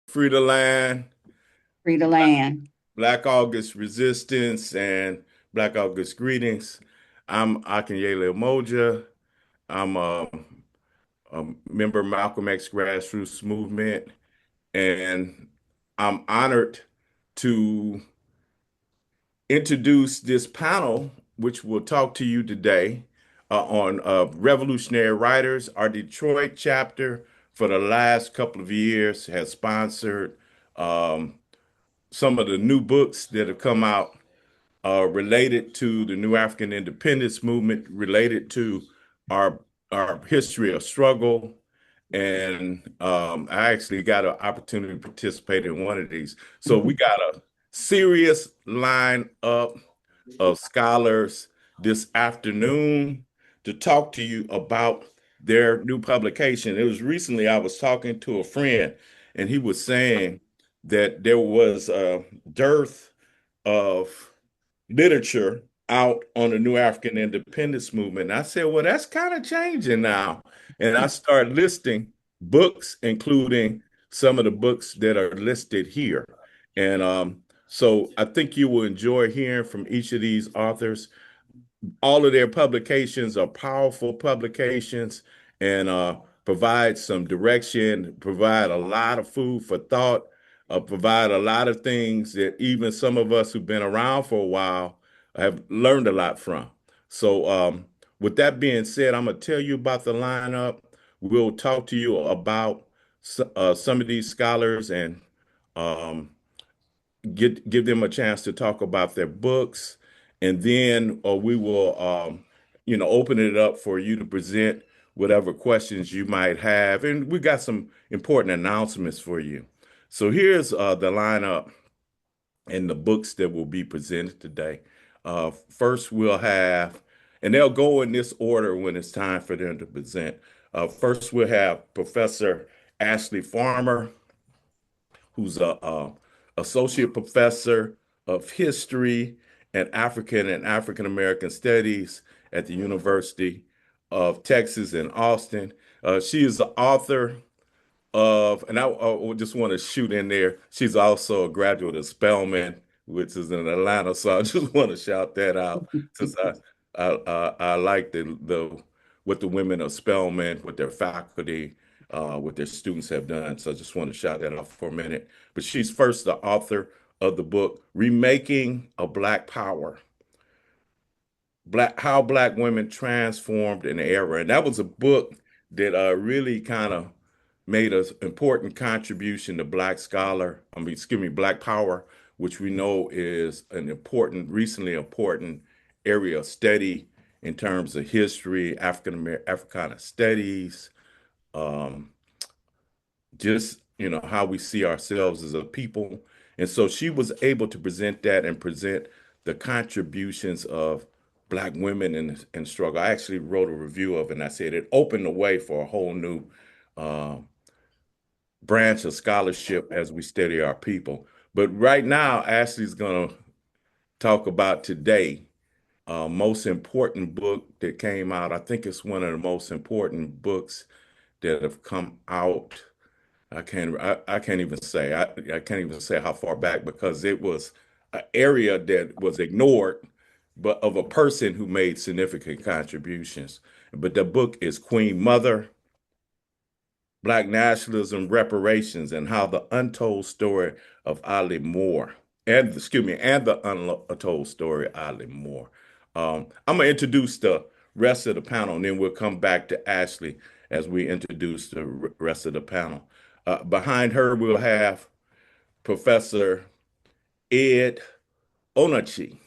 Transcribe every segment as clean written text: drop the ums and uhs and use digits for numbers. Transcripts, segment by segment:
Free the Land, Free the land. Black August Resistance, and Black August Greetings. I'm Akinyele Umoja. I'm a member of Malcolm X Grassroots Movement, and I'm honored to introduce this panel, which will talk to you today on Revolutionary Writers. Our Detroit chapter for the last couple of years has sponsored um, some of the new books that have come out related to the new African independence movement, related to our our history of struggle. And I actually got an opportunity to participate in one of these. So we got a serious lineup of scholars this afternoon to talk to you about their new publication. It was recently I was talking to a friend, and he was saying that there was a dearth of literature out on the new African independence movement. And I said, well, that's kind of changing now. And I started listing books, including some of the books that are listed here. And so I think you will enjoy hearing from each of these authors. All of their publications are powerful publications and provide some direction, provide a lot of food for thought, provide a lot of things that even some of us who've been around for a while have learned a lot from. So, with that being said, I'm going to tell you about the lineup. We'll talk to you about some of these scholars and um, give them a chance to talk about their books, and then we will open it up for you to present whatever questions you might have, and we got some important announcements for you. So here's the lineup and the books that will be presented today. First we'll have, and they'll go in this order when it's time for them to present. First we'll have Professor Ashley Farmer, who's a associate professor of history and African American studies at the University of Texas in Austin. She is the author of, and I just want to shoot in there, she's also a graduate of Spelman, which is in Atlanta. So I just want to shout that out since I like the what the women of Spelman, with their faculty, what their students have done. So I just want to shout that out for a minute. But she's first the author of the book Remaking a Black Power. How Black Women Transformed an Era. And that was a book that really kind of made an important contribution to Black Power, which we know is an important, recently important area of study in terms of history, Africana studies, um, just how we see ourselves as a people. And so she was able to present that and present the contributions of Black women in struggle. I actually wrote a review of it, and I said it opened the way for a whole new uh, branch of scholarship as we study our people. But right now, Ashley's going to talk about today most important book that came out. I think it's one of the most important books that have come out. I can't even say I can't even say how far back, because it was an area that was ignored, but of a person who made significant contributions. But the book is Queen Mother: Black Nationalism, Reparations, and How the Untold Story of Ali Moore, and excuse me, and the Untold Story of Ali Moore. I'm gonna introduce the rest of the panel, and then we'll come back to Ashley as we introduce the rest of the panel. Behind her, we'll have Professor Ed Onaci,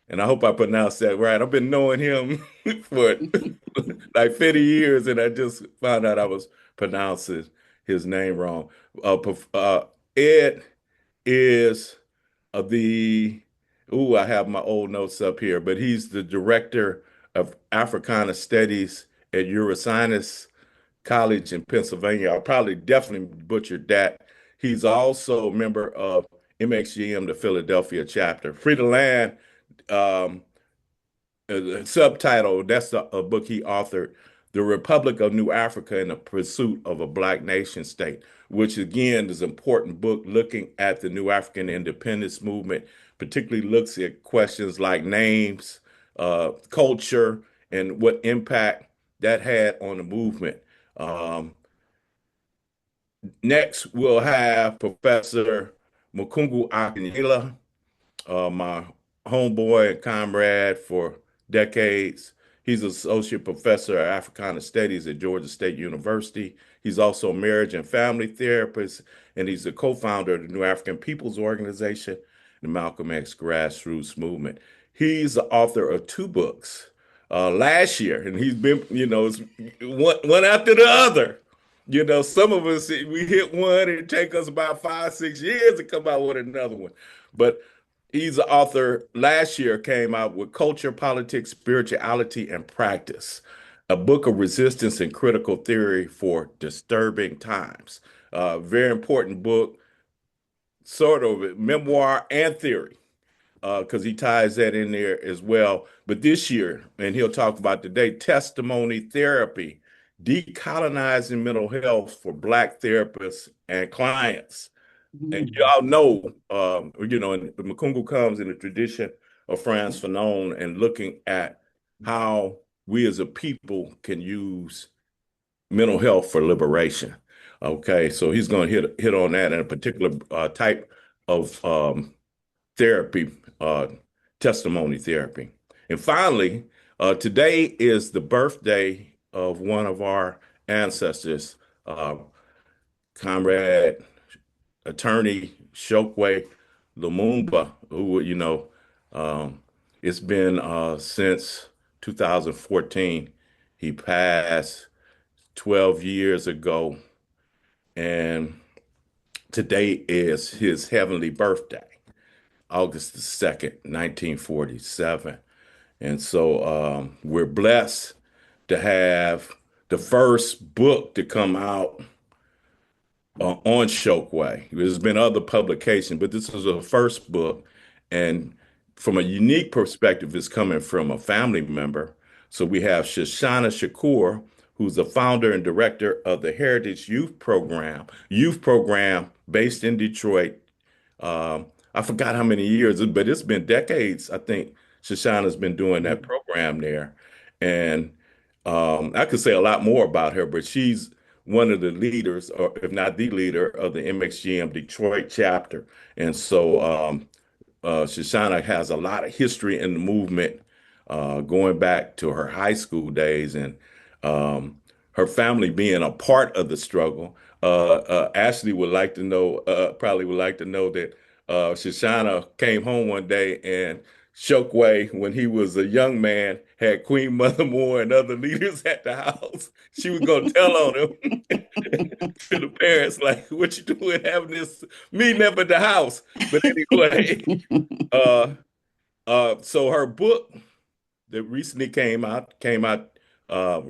and I hope I pronounced that right. I've been knowing him for like 50 years, and I just found out I was pronouncing his name wrong. Ed is the, I have my old notes up here, but he's the director of Africana Studies at Ursinus College in Pennsylvania. I probably definitely butchered that. He's also a member of MXGM, the Philadelphia chapter. Free the Land, subtitle, that's a book he authored, The Republic of New Africa in the Pursuit of a Black Nation State, which again is an important book looking at the New African independence movement, particularly looks at questions like names, culture, and what impact that had on the movement. Um, Next, we'll have Professor Makungu Akinyele, my homeboy and comrade for decades. He's associate professor of Africana Studies at Georgia State University. He's also a marriage and family therapist, and he's the co-founder of the New African Peoples Organization, the Malcolm X Grassroots Movement. He's the author of two books last year, and he's been, it's one after the other. Some of us, we hit one and it take us about 5, 6 years to come out with another one. But he's the author last year came out with Culture, Politics, Spirituality, and Practice, a book of resistance and critical theory for disturbing times. Very important book, sort of memoir and theory, because he ties that in there as well. But this year, and he'll talk about today, testimony therapy, decolonizing mental health for Black therapists and clients. And y'all know, and Makungu comes in the tradition of Frantz Fanon and looking at how we as a people can use mental health for liberation. Okay, so he's going to hit on that in a particular type of therapy, testimony therapy. And finally, today is the birthday of one of our ancestors, comrade attorney Chokwe Lumumba, who, it's been since 2014. He passed 12 years ago, and today is his heavenly birthday, August the 2nd, 1947. And so we're blessed to have the first book to come out on Chokwe. There's been other publications, but this is the first book. And from a unique perspective, it's coming from a family member. So we have Shushanna Shakur, who's the founder and director of the Heritage youth program based in Detroit. I forgot how many years, but it's been decades. I think Shoshana's been doing that program there. And I could say a lot more about her, but she's one of the leaders, or if not the leader, of the MXGM Detroit chapter. And so Shoshana has a lot of history in the movement, going back to her high school days and her family being a part of the struggle. Ashley would like to know, probably would like to know that Shoshana came home one day and Chokwe, when he was a young man, had Queen Mother Moore and other leaders at the house. She was going to tell on him to the parents, like, what you doing having this meeting up at the house? But anyway, uh, so her book that recently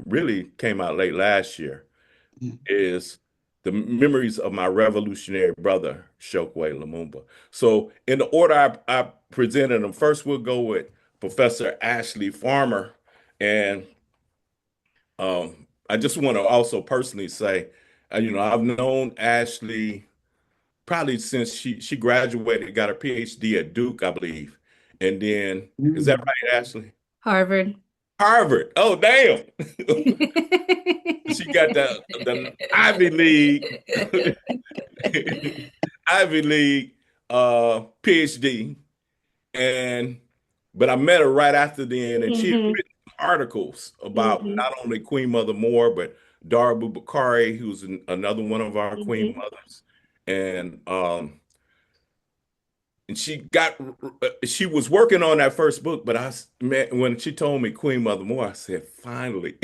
really came out late last year, is The Memories of My Revolutionary Brother, Chokwe Lumumba. So in the order I presented them, first we'll go with Professor Ashley Farmer. And I just want to also personally say, I've known Ashley probably since she graduated, got her PhD at Duke, I believe. And then, is that right, Ashley? Harvard. Harvard. Oh, damn. She got the Ivy League, Ivy League PhD. And but I met her right after then, and she had written articles about not only Queen Mother Moore, but Dara Bubakari, who's another one of our Queen Mothers. And she was working on that first book, but when she told me Queen Mother Moore, I said, finally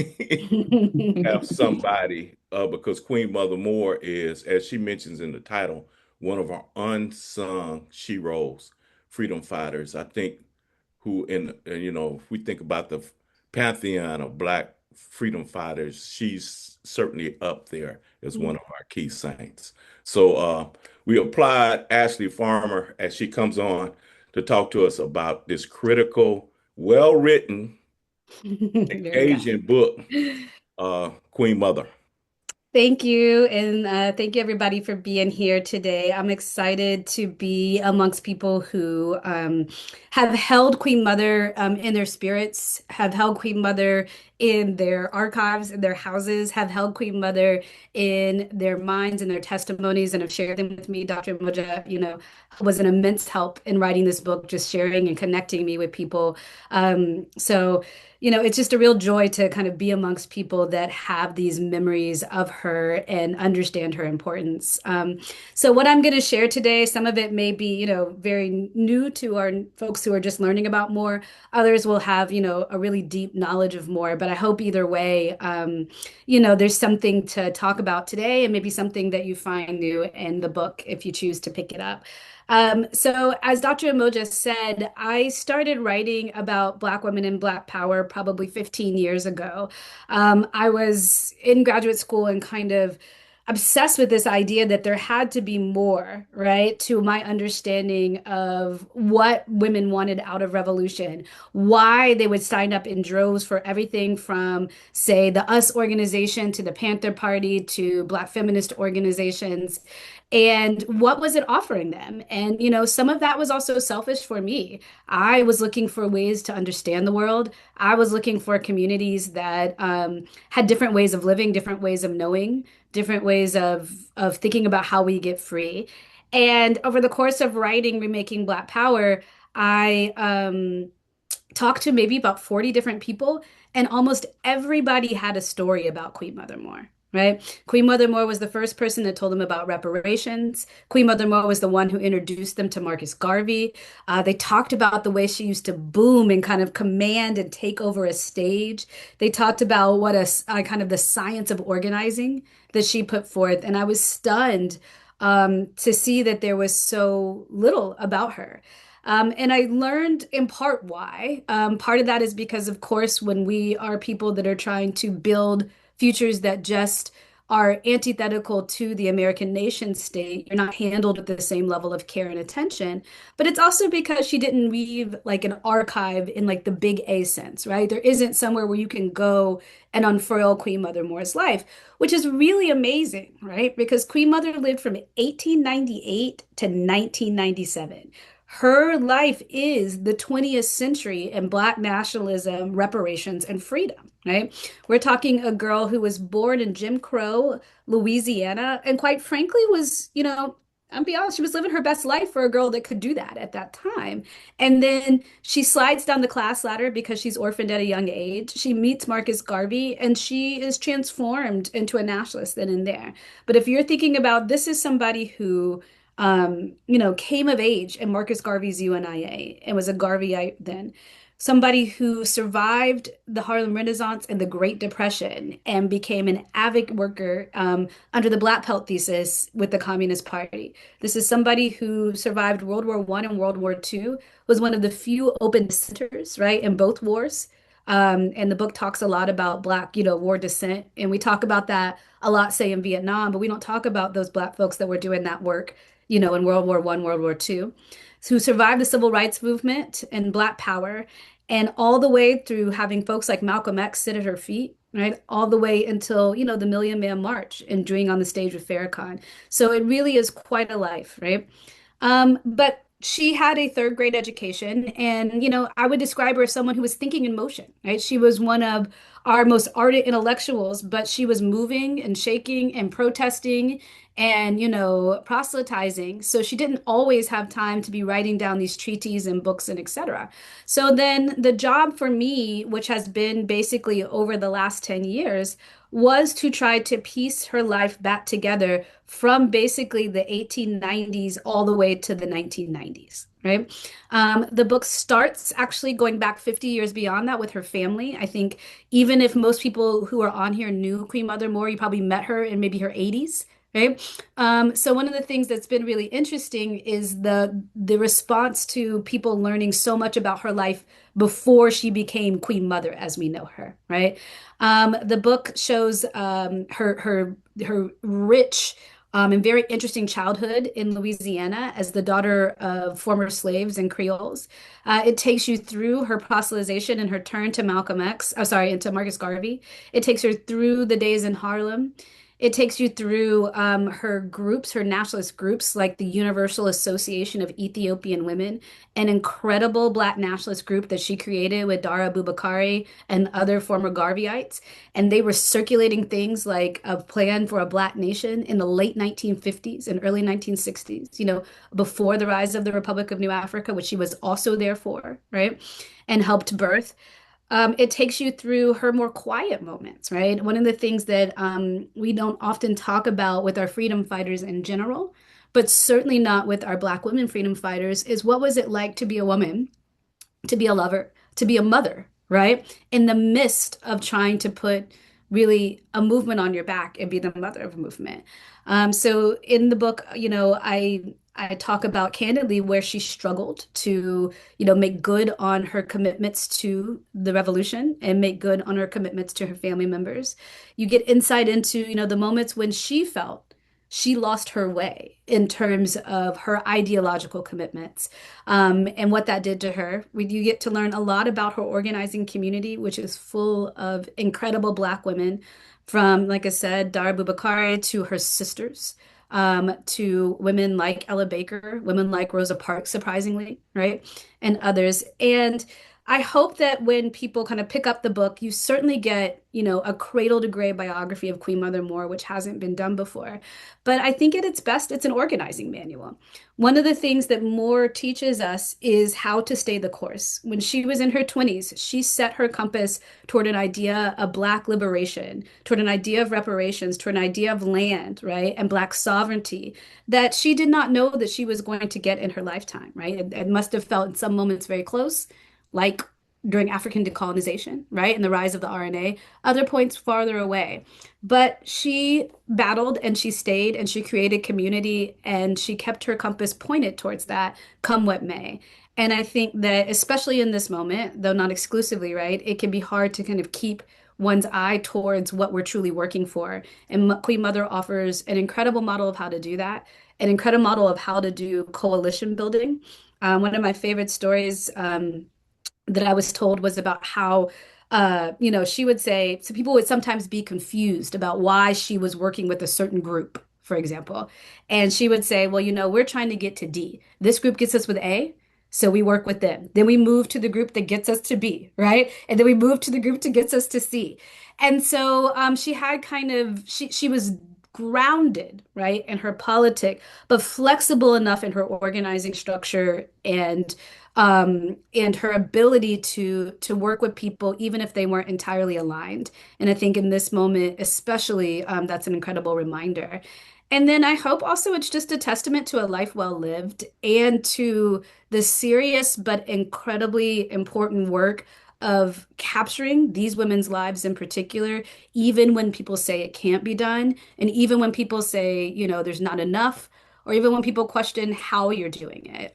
have somebody, because Queen Mother Moore is, as she mentions in the title, one of our unsung sheroes, freedom fighters. I think if we think about the pantheon of Black freedom fighters, she's certainly up there as one of our key saints. So we applaud Ashley Farmer as she comes on to talk to us about this critical, well-written, engaging book Queen Mother. Thank you. And thank you, everybody, for being here today. I'm excited to be amongst people who have held Queen Mother in their spirits, have held Queen Mother in their archives, in their houses, have held Queen Mother in their minds and their testimonies, and have shared them with me. Dr. Umoja, was an immense help in writing this book, just sharing and connecting me with people. It's just a real joy to kind of be amongst people that have these memories of her and understand her importance. So what I'm going to share today, some of it may be, very new to our folks who are just learning about more. Others will have, a really deep knowledge of more. But I hope either way, there's something to talk about today and maybe something that you find new in the book if you choose to pick it up. So as Dr. Umoja said, I started writing about Black women and Black power probably 15 years ago. I was in graduate school and kind of obsessed with this idea that there had to be more, right, to my understanding of what women wanted out of revolution, why they would sign up in droves for everything from, say, the US organization to the Panther Party to Black feminist organizations. And what was it offering them? And, some of that was also selfish for me. I was looking for ways to understand the world. I was looking for communities that had different ways of living, different ways of knowing, different ways of thinking about how we get free. And over the course of writing Remaking Black Power, I talked to maybe about 40 different people, and almost everybody had a story about Queen Mother Moore. Right? Queen Mother Moore was the first person that told them about reparations. Queen Mother Moore was the one who introduced them to Marcus Garvey. They talked about the way she used to boom and kind of command and take over a stage. They talked about what a kind of the science of organizing that she put forth. And I was stunned to see that there was so little about her. And I learned in part why. Part of that is because, of course, when we are people that are trying to build futures that just are antithetical to the American nation state, you're not handled with the same level of care and attention. But it's also because she didn't leave like an archive in like the big A sense, right? There isn't somewhere where you can go and unfurl Queen Mother Moore's life, which is really amazing, right? Because Queen Mother lived from 1898 to 1997. Her life is the 20th century in Black nationalism, reparations, and freedom, right? We're talking a girl who was born in Jim Crow, Louisiana, and quite frankly was, I'll be honest, she was living her best life for a girl that could do that at that time. And then she slides down the class ladder because she's orphaned at a young age. She meets Marcus Garvey and she is transformed into a nationalist then and there. But if you're thinking about this is somebody who came of age in Marcus Garvey's UNIA and was a Garveyite then. Somebody who survived the Harlem Renaissance and the Great Depression and became an avid worker under the Black Belt thesis with the Communist Party. This is somebody who survived World War I and World War II, was one of the few open dissenters, right, in both wars. And the book talks a lot about Black, war dissent. And we talk about that a lot, say, in Vietnam, but we don't talk about those Black folks that were doing that work in World War I, World War II, who survived the civil rights movement and Black power, and all the way through having folks like Malcolm X sit at her feet, right? All the way until, the Million Man March and doing on the stage with Farrakhan. So it really is quite a life, right? But she had a third grade education, and I would describe her as someone who was thinking in motion, right? She was one of our most ardent intellectuals, but she was moving and shaking and protesting and proselytizing. So she didn't always have time to be writing down these treatises and books and etc. So then the job for me, which has been basically over the last 10 years, was to try to piece her life back together from basically the 1890s all the way to the 1990s, right? The book starts actually going back 50 years beyond that with her family. I think even if most people who are on here knew Queen Mother Moore, you probably met her in maybe her 80s. Right. So one of the things that's been really interesting is the response to people learning so much about her life before she became Queen Mother as we know her, right? The book shows her rich and very interesting childhood in Louisiana as the daughter of former slaves and Creoles. It takes you through her proselytization and her turn to Malcolm X, oh, sorry, into Marcus Garvey. It takes her through the days in Harlem. It takes you through her groups, her nationalist groups, like the Universal Association of Ethiopian Women, an incredible Black nationalist group that she created with Dara Bubakari and other former Garveyites. And they were circulating things like a plan for a Black nation in the late 1950s and early 1960s, before the rise of the Republic of New Africa, which she was also there for, right? And helped birth. It takes you through her more quiet moments, right? One of the things that we don't often talk about with our freedom fighters in general, but certainly not with our Black women freedom fighters, is what was it like to be a woman, to be a lover, to be a mother, right? In the midst of trying to put really a movement on your back and be the mother of a movement. So in the book, I talk about candidly where she struggled to, make good on her commitments to the revolution and make good on her commitments to her family members. You get insight into, the moments when she felt she lost her way in terms of her ideological commitments, and what that did to her. You get to learn a lot about her organizing community, which is full of incredible Black women, from, like I said, Dara Bubakari to her sisters, to women like Ella Baker, women like Rosa Parks, surprisingly, right? And others. And I hope that when people kind of pick up the book, you certainly get, a cradle to grave biography of Queen Mother Moore, which hasn't been done before. But I think at its best, it's an organizing manual. One of the things that Moore teaches us is how to stay the course. When she was in her 20s, she set her compass toward an idea of Black liberation, toward an idea of reparations, toward an idea of land, right? And Black sovereignty that she did not know that she was going to get in her lifetime, right? It must have felt in some moments very close, like during African decolonization, right? And the rise of the RNA, other points farther away. But she battled and she stayed and she created community and she kept her compass pointed towards that, come what may. And I think that, especially in this moment, though not exclusively, right, it can be hard to kind of keep one's eye towards what we're truly working for. And Queen Mother offers an incredible model of how to do that, an incredible model of how to do coalition building. One of my favorite stories, that I was told was about how, she would say, so people would sometimes be confused about why she was working with a certain group, for example. And she would say, well, we're trying to get to D. This group gets us with A, so we work with them. Then we move to the group that gets us to B, right? And then we move to the group that gets us to C. And so she had she was grounded, right, in her politic, but flexible enough in her organizing structure and her ability to work with people even if they weren't entirely aligned. And I think in this moment, especially, that's an incredible reminder. And then I hope also it's just a testament to a life well lived and to the serious but incredibly important work of capturing these women's lives in particular, even when people say it can't be done, and even when people say, there's not enough, or even when people question how you're doing it.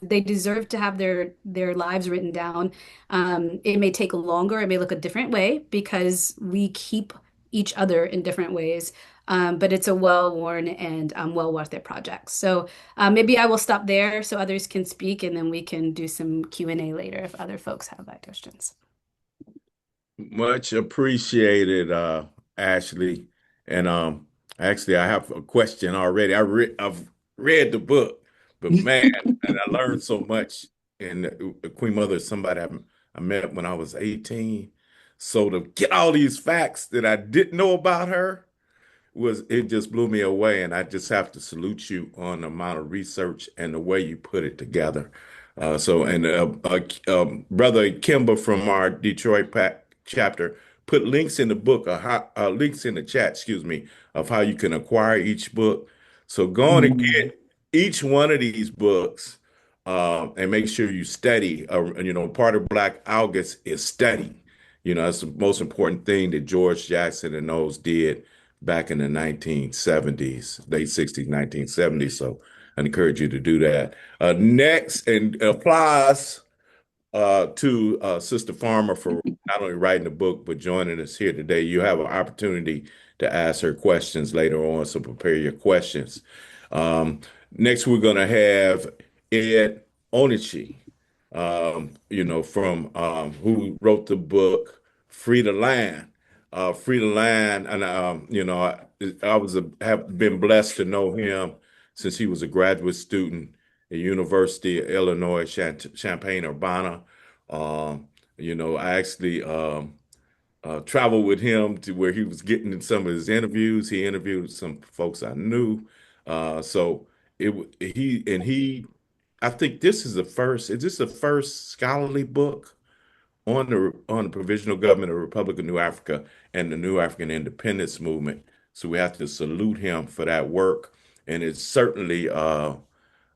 They deserve to have their lives written down. It may take longer, it may look a different way because we keep each other in different ways. But it's a well-worn and well worth it project. So maybe I will stop there so others can speak, and then we can do some Q&A later if other folks have questions. Much appreciated, Ashley. And actually, I have a question already. I've read the book, but man, and I learned so much. And Queen Mother is somebody I met when I was 18. So to get all these facts that I didn't know about her, it just blew me away, and I just have to salute you on the amount of research and the way you put it together. Brother Kimber from our Detroit chapter put links in the book, links in the chat, excuse me, of how you can acquire each book. So go on and get each one of these books, and make sure you study. Part of Black August is study. That's the most important thing that George Jackson and those did back in the 1970s, late 60s, 1970s. So I encourage you to do that. Next, and applause to Sister Farmer for not only writing the book, but joining us here today. You have an opportunity to ask her questions later on. So prepare your questions. Next, we're going to have Ed Onaci, from who wrote the book Free the Land. Free the Land, and have been blessed to know him since he was a graduate student at University of Illinois, Champaign-Urbana. I actually traveled with him to where he was getting in some of his interviews. He interviewed some folks I knew. So I think this is the first. Is this the first scholarly book on the provisional government of the Republic of New Africa and the New African independence movement? So we have to salute him for that work, and it's certainly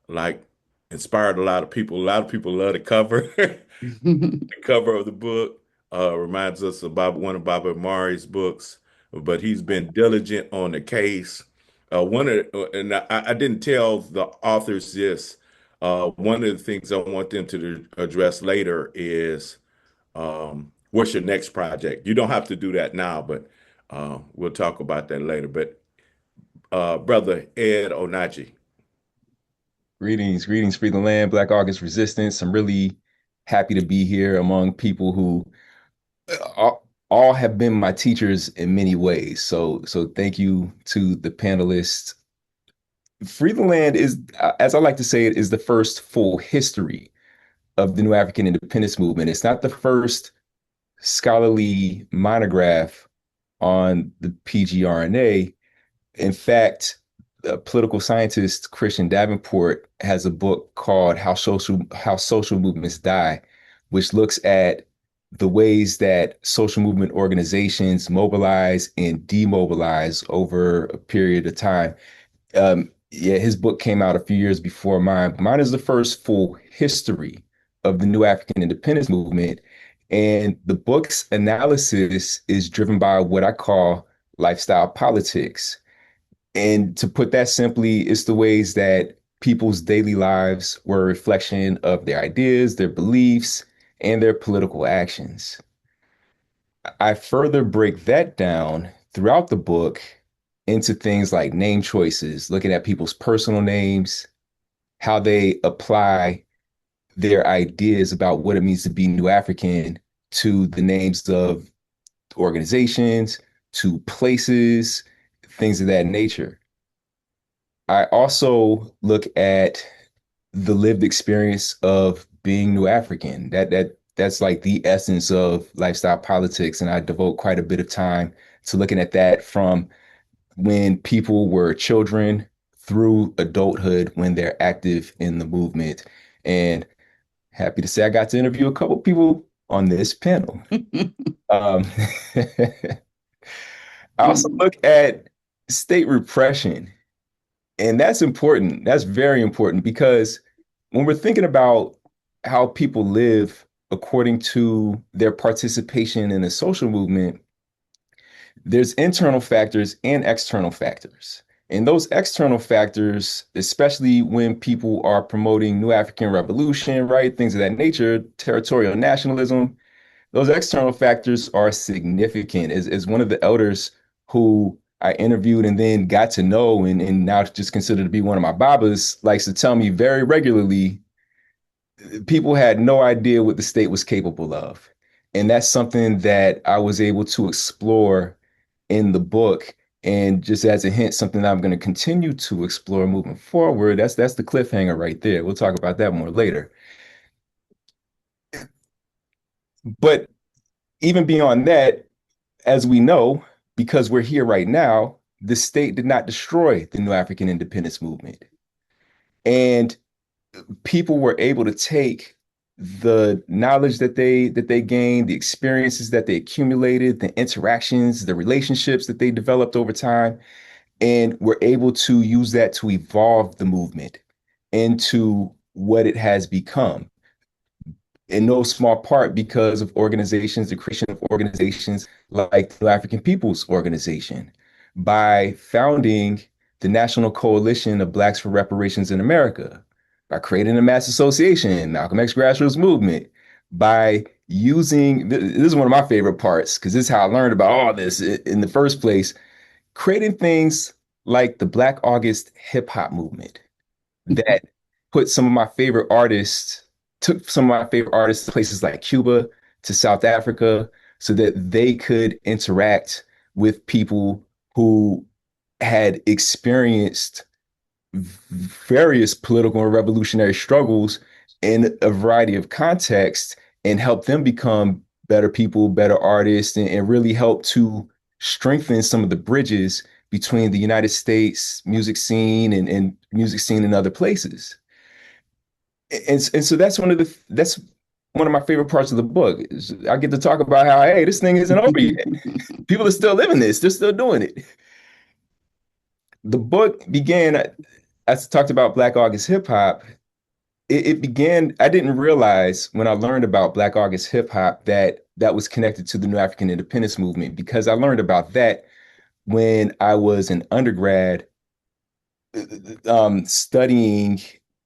like inspired a lot of people. A lot of people love the cover. The cover of the book reminds us of one of Baba Mari's books, but he's been diligent on the case. And I didn't tell the authors this. One of the things I want them to address later is what's your next project? You don't have to do that now, but we'll talk about that later. But Brother Ed Onaci. Greetings, free the land, Black August Resistance. I'm really happy to be here among people who all have been my teachers in many ways. So thank you to the panelists. Free the Land is, as I like to say it, is the first full history of the New African Independence Movement. It's not the first scholarly monograph on the PGRNA. In fact, political scientist Christian Davenport has a book called How Social Movements Die, which looks at the ways that social movement organizations mobilize and demobilize over a period of time. His book came out a few years before mine. Mine is the first full history of the New African Independence Movement. And the book's analysis is driven by what I call lifestyle politics. And to put that simply, it's the ways that people's daily lives were a reflection of their ideas, their beliefs, and their political actions. I further break that down throughout the book into things like name choices, looking at people's personal names, how they apply their ideas about what it means to be New African to the names of organizations, to places, things of that nature. I also look at the lived experience of being New African. That's like the essence of lifestyle politics. And I devote quite a bit of time to looking at that from when people were children through adulthood when they're active in the movement. And happy to say I got to interview a couple people on this panel. I also look at state repression. And that's important. That's very important because when we're thinking about how people live according to their participation in a social movement, there's internal factors and external factors. And those external factors, especially when people are promoting New African Revolution, right, things of that nature, territorial nationalism, those external factors are significant. As one of the elders who I interviewed and then got to know and now just considered to be one of my babas likes to tell me very regularly, people had no idea what the state was capable of. And that's something that I was able to explore in the book. And just as a hint, something that I'm going to continue to explore moving forward. That's the cliffhanger right there. We'll talk about that more later. But even beyond that, as we know, because we're here right now, the state did not destroy the New African Independence Movement. And people were able to take the knowledge that they gained, the experiences that they accumulated, the interactions, the relationships that they developed over time, and were able to use that to evolve the movement into what it has become. In no small part because of organizations, the creation of organizations like the African People's Organization, by founding the National Coalition of Blacks for Reparations in America, by creating a mass association, Malcolm X Grassroots Movement, by using, this is one of my favorite parts, because this is how I learned about all this in the first place, creating things like the Black August hip hop movement that put some of my favorite artists, took some of my favorite artists to places like Cuba, to South Africa, so that they could interact with people who had experienced various political and revolutionary struggles in a variety of contexts and help them become better people, better artists, and really help to strengthen some of the bridges between the United States music scene and music scene in other places. And so that's one of my favorite parts of the book is I get to talk about how, hey, this thing isn't over yet. People are still living this. They're still doing it. The book began, I talked about Black August hip hop. It began, I didn't realize when I learned about Black August hip hop that that was connected to the New African Independence Movement, because I learned about that when I was an undergrad studying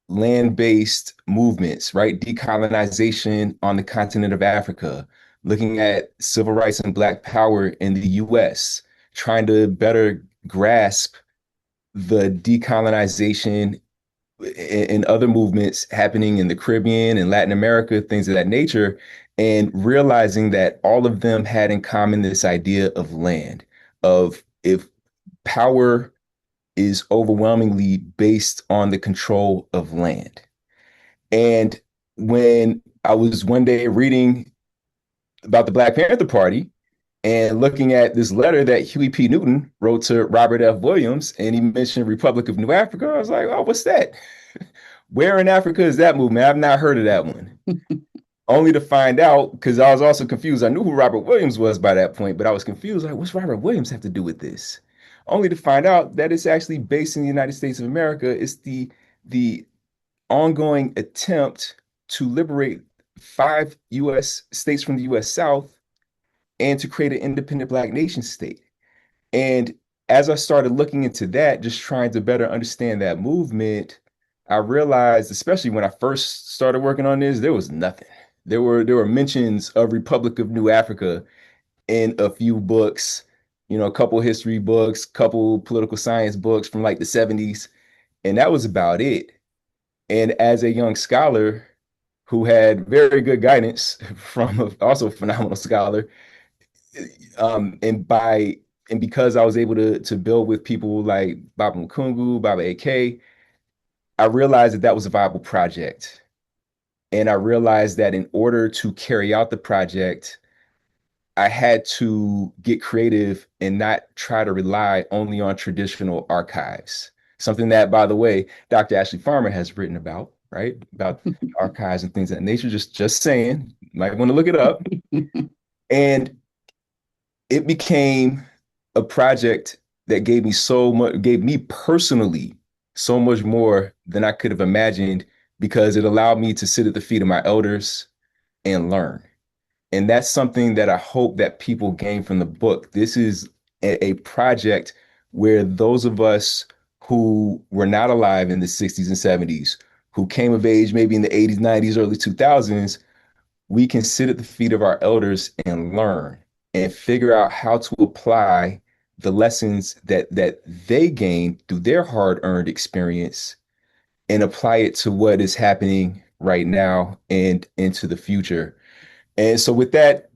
land-based movements, right? Decolonization on the continent of Africa, looking at civil rights and Black power in the US, trying to better grasp the decolonization and other movements happening in the Caribbean and Latin America, things of that nature, and realizing that all of them had in common this idea of land, of if power is overwhelmingly based on the control of land. And when I was one day reading about the Black Panther Party and looking at this letter that Huey P. Newton wrote to Robert F. Williams, and he mentioned Republic of New Africa, I was like, oh, what's that? Where in Africa is that movement? I've not heard of that one. Only to find out, because I was also confused. I knew who Robert Williams was by that point, but I was confused. Like, what's Robert Williams have to do with this? Only to find out that it's actually based in the United States of America. It's the ongoing attempt to liberate 5 U.S. states from the U.S. South and to create an independent Black nation state. And as I started looking into that, just trying to better understand that movement, I realized, especially when I first started working on this, there was nothing. There were mentions of Republic of New Africa in a few books, a couple history books, couple political science books from like the 70s, and that was about it. And as a young scholar who had very good guidance from also a phenomenal scholar, and because I was able to build with people like Baba Makungu, Baba AK, I realized that that was a viable project. And I realized that in order to carry out the project, I had to get creative and not try to rely only on traditional archives. Something that, by the way, Dr. Ashley Farmer has written about, right? About archives and things of that nature. Just saying, you might want to look it up. And it became a project that gave me so much, gave me personally so much more than I could have imagined, because it allowed me to sit at the feet of my elders and learn. And that's something that I hope that people gain from the book. This is a project where those of us who were not alive in the 60s and 70s, who came of age maybe in the 80s, 90s, early 2000s, we can sit at the feet of our elders and learn and figure out how to apply the lessons that they gained through their hard-earned experience and apply it to what is happening right now and into the future. And so with that,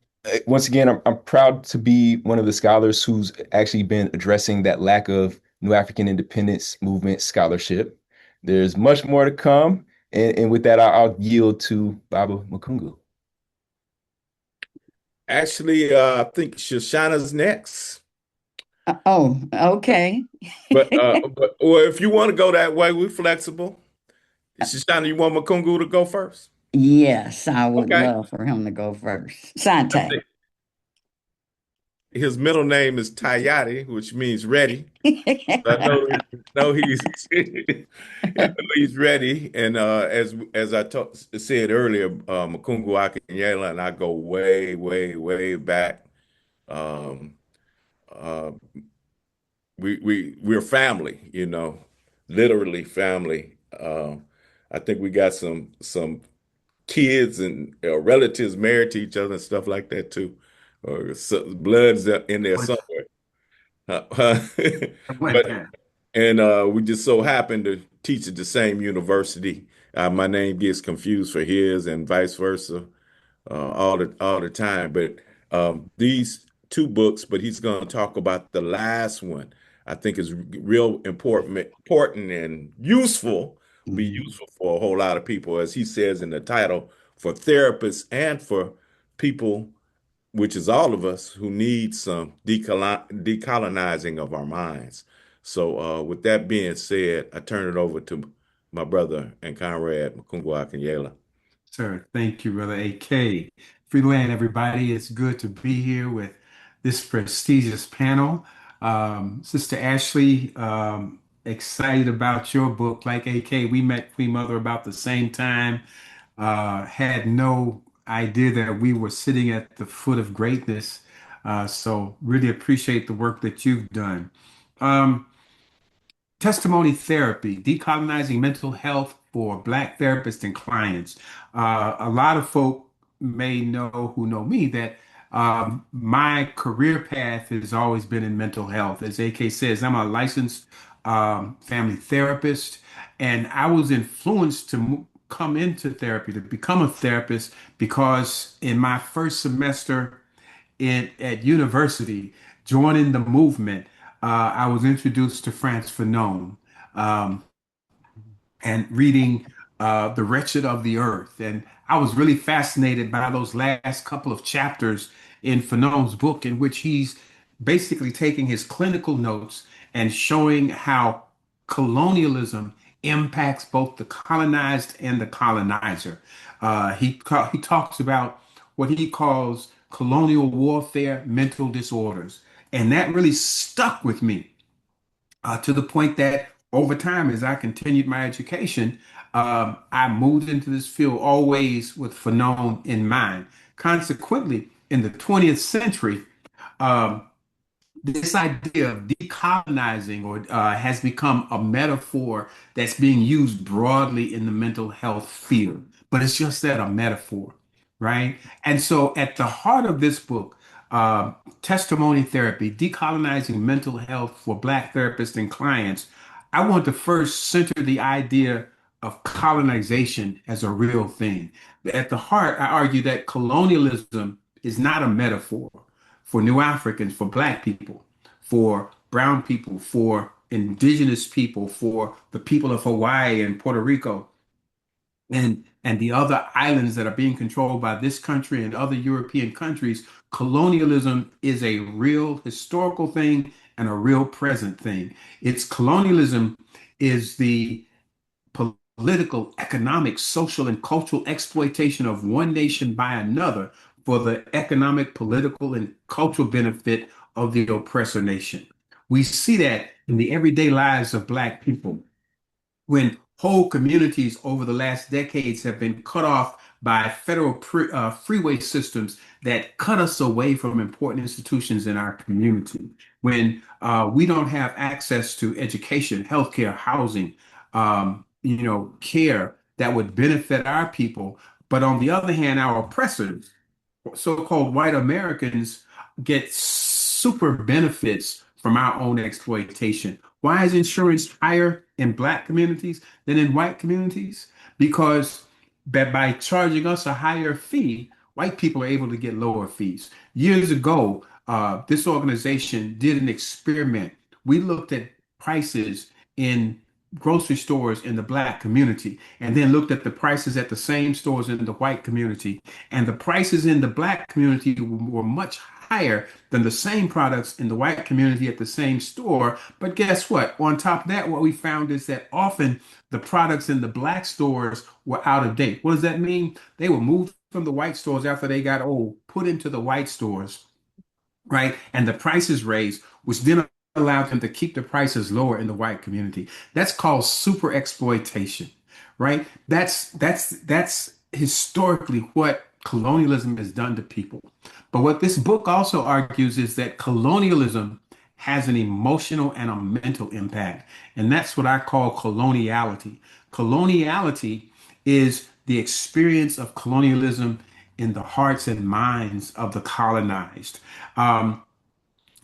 once again, I'm proud to be one of the scholars who's actually been addressing that lack of New African independence movement scholarship. There's much more to come. And with that, I'll yield to Baba Makungu. Actually, I think Shushanna's next. Oh, okay. Or if you want to go that way, we're flexible. Shoshana, you want Makungu to go first? Yes, I would Okay. love for him to go first. I Sante. think his middle name is Tayati, which means ready. I know he's I know he's ready. And as I said earlier, Makungu Akinyele and I go way, way, way back. Um, uh, we're family, literally family. I think we got some kids and relatives married to each other and stuff like that too, or bloods in there somewhere. At one But time. and we just so happen to teach at the same university. My name gets confused for his and vice versa all the time. But these two books, but he's going to talk about the last one. I think is real important and useful. Be Mhm. useful for a whole lot of people, as he says in the title, for therapists and for people, which is all of us, who need some decolonizing of our minds. So, with that being said, I turn it over to my brother and comrade Makungu Akinyele. Sir, thank you, Brother AK. Freeland, everybody. It's good to be here with this prestigious panel. Sister Ashley, excited about your book. Like AK, we met Queen Mother about the same time. Had no idea that we were sitting at the foot of greatness. So really appreciate the work that you've done. Um, Testimony therapy, decolonizing mental health for Black therapists and clients. A lot of folk may know who know me that my career path has always been in mental health. As AK says, I'm a licensed family therapist, and I was influenced to come into therapy, to become a therapist, because in my first semester at university, joining the movement, I was introduced to Frantz Fanon, um, and reading The Wretched of the Earth. And I was really fascinated by those last couple of chapters in Fanon's book, in which he's basically taking his clinical notes and showing how colonialism impacts both the colonized and the colonizer. He talks about what he calls colonial warfare mental disorders. And that really stuck with me to the point that over time, as I continued my education, I moved into this field always with Fanon in mind. Consequently, in the 20th century, um, this idea of decolonizing or has become a metaphor that's being used broadly in the mental health field, but it's just that, a metaphor, right? And so at the heart of this book, uh, testimony therapy, decolonizing mental health for Black therapists and clients, I want to first center the idea of colonization as a real thing. At the heart, I argue that colonialism is not a metaphor for New Africans, for Black people, for brown people, for indigenous people, for the people of Hawaii and Puerto Rico, and the other islands that are being controlled by this country and other European countries. Colonialism is a real historical thing and a real present thing. Its colonialism is the political, economic, social, and cultural exploitation of one nation by another for the economic, political, and cultural benefit of the oppressor nation. We see that in the everyday lives of Black people when whole communities over the last decades have been cut off by federal freeway systems that cut us away from important institutions in our community, when we don't have access to education, healthcare, housing, care that would benefit our people. But on the other hand, our oppressors, so-called white Americans, get super benefits from our own exploitation. Why is insurance higher in Black communities than in white communities? Because by charging us a higher fee, white people are able to get lower fees. Years ago, this organization did an experiment. We looked at prices in grocery stores in the Black community and then looked at the prices at the same stores in the white community. And the prices in the Black community were much higher than the same products in the white community at the same store. But guess what? On top of that, what we found is that often the products in the Black stores were out of date. What does that mean? They were moved from the white stores after they got old, put into the white stores, right? And the prices raised, which then allowed them to keep the prices lower in the white community. That's called super exploitation, right? That's historically what colonialism has done to people. But what this book also argues is that colonialism has an emotional and a mental impact. And that's what I call coloniality. Coloniality is the experience of colonialism in the hearts and minds of the colonized. Um,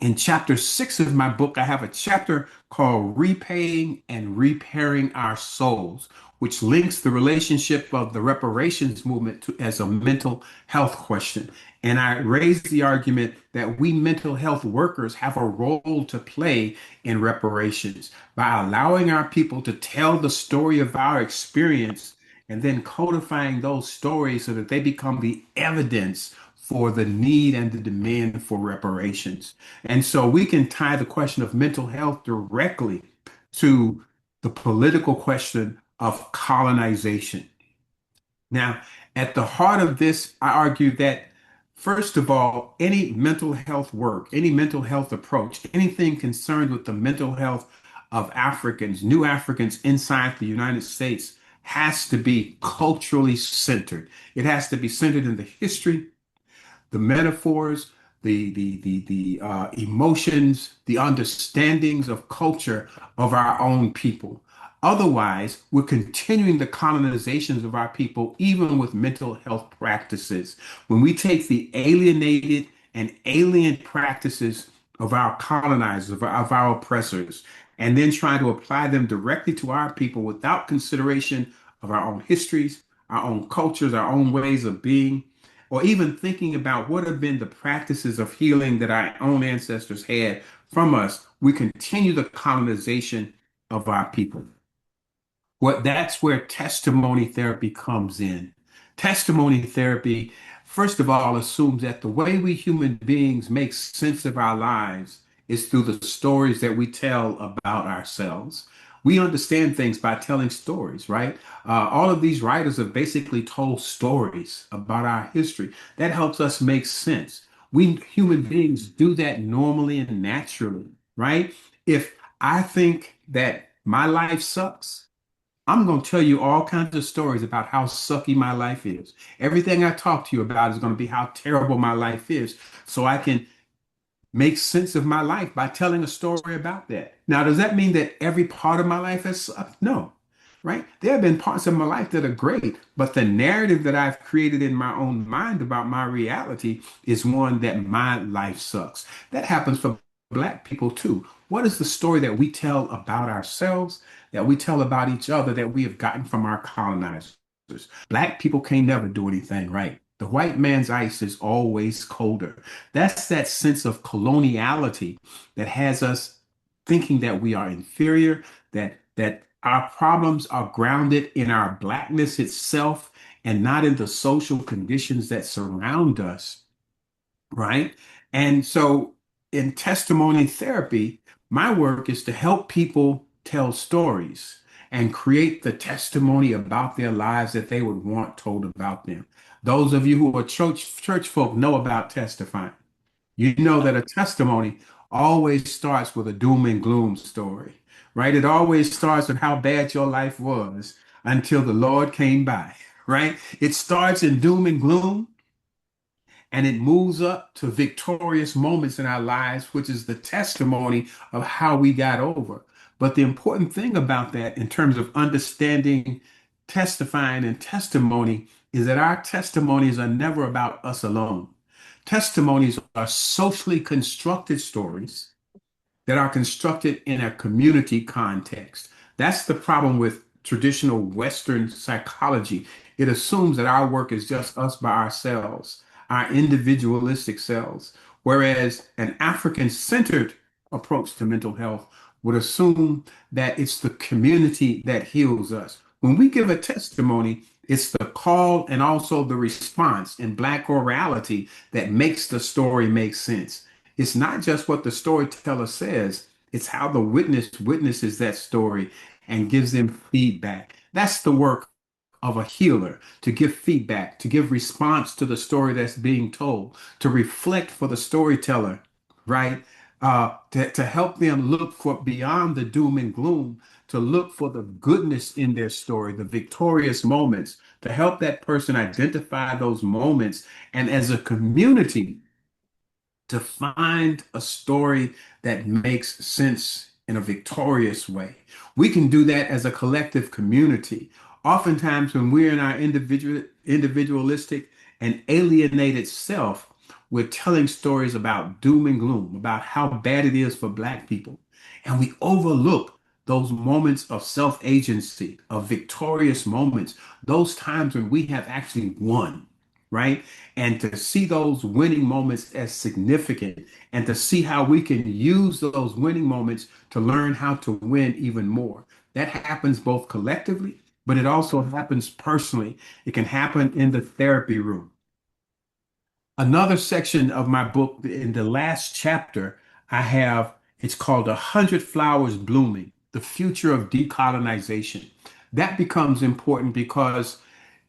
In chapter 6 of my book, I have a chapter called Repaying and Repairing Our Souls, which links the relationship of the reparations movement as a mental health question. And I raised the argument that we mental health workers have a role to play in reparations by allowing our people to tell the story of our experience and then codifying those stories so that they become the evidence for the need and the demand for reparations. And so we can tie the question of mental health directly to the political question of colonization. Now, at the heart of this, I argue that, first of all, any mental health work, any mental health approach, anything concerned with the mental health of Africans, new Africans inside the United States, has to be culturally centered. It has to be centered in the history, the metaphors, the emotions, the understandings of culture of our own people. Otherwise, we're continuing the colonizations of our people, even with mental health practices. When we take the alienated and alien practices of our colonizers, of our oppressors, and then try to apply them directly to our people without consideration of our own histories, our own cultures, our own ways of being, or even thinking about what have been the practices of healing that our own ancestors had from us, we continue the colonization of our people. That's where testimony therapy comes in. Testimony therapy, first of all, assumes that the way we human beings make sense of our lives is through the stories that we tell about ourselves. We understand things by telling stories, right? All of these writers have basically told stories about our history. That helps us make sense. We human beings do that normally and naturally, right? If I think that my life sucks, I'm going to tell you all kinds of stories about how sucky my life is. Everything I talk to you about is going to be how terrible my life is, so I can make sense of my life by telling a story about that. Now, does that mean that every part of my life has sucked? No, right? There have been parts of my life that are great, but the narrative that I've created in my own mind about my reality is one that my life sucks. That happens for Black people too. What is the story that we tell about ourselves, that we tell about each other, that we have gotten from our colonizers? Black people can't never do anything right. The white man's ice is always colder. That's that sense of coloniality that has us thinking that we are inferior, that our problems are grounded in our blackness itself and not in the social conditions that surround us, right? And so in testimony therapy, my work is to help people tell stories and create the testimony about their lives that they would want told about them. Those of you who are church folk know about testifying. You know that a testimony always starts with a doom and gloom story, right? It always starts with how bad your life was until the Lord came by, right? It starts in doom and gloom and it moves up to victorious moments in our lives, which is the testimony of how we got over. But the important thing about that, in terms of understanding, testifying, and testimony, is that our testimonies are never about us alone. Testimonies are socially constructed stories that are constructed in a community context. That's the problem with traditional Western psychology. It assumes that our work is just us by ourselves, our individualistic selves, whereas an African-centered approach to mental health would assume that it's the community that heals us. When we give a testimony, it's the call and also the response in Black orality that makes the story make sense. It's not just what the storyteller says, it's how the witness witnesses that story and gives them feedback. That's the work of a healer, to give feedback, to give response to the story that's being told, to reflect for the storyteller, right? To help them look for beyond the doom and gloom, to look for the goodness in their story, the victorious moments, to help that person identify those moments. And as a community, to find a story that makes sense in a victorious way. We can do that as a collective community. Oftentimes, when we're in our individualistic and alienated self, we're telling stories about doom and gloom, about how bad it is for Black people. And we overlook those moments of self-agency, of victorious moments, those times when we have actually won, right? And to see those winning moments as significant and to see how we can use those winning moments to learn how to win even more. That happens both collectively, but it also happens personally. It can happen in the therapy room. Another section of my book, in the last chapter, it's called "A Hundred Flowers Blooming, the Future of Decolonization." That becomes important because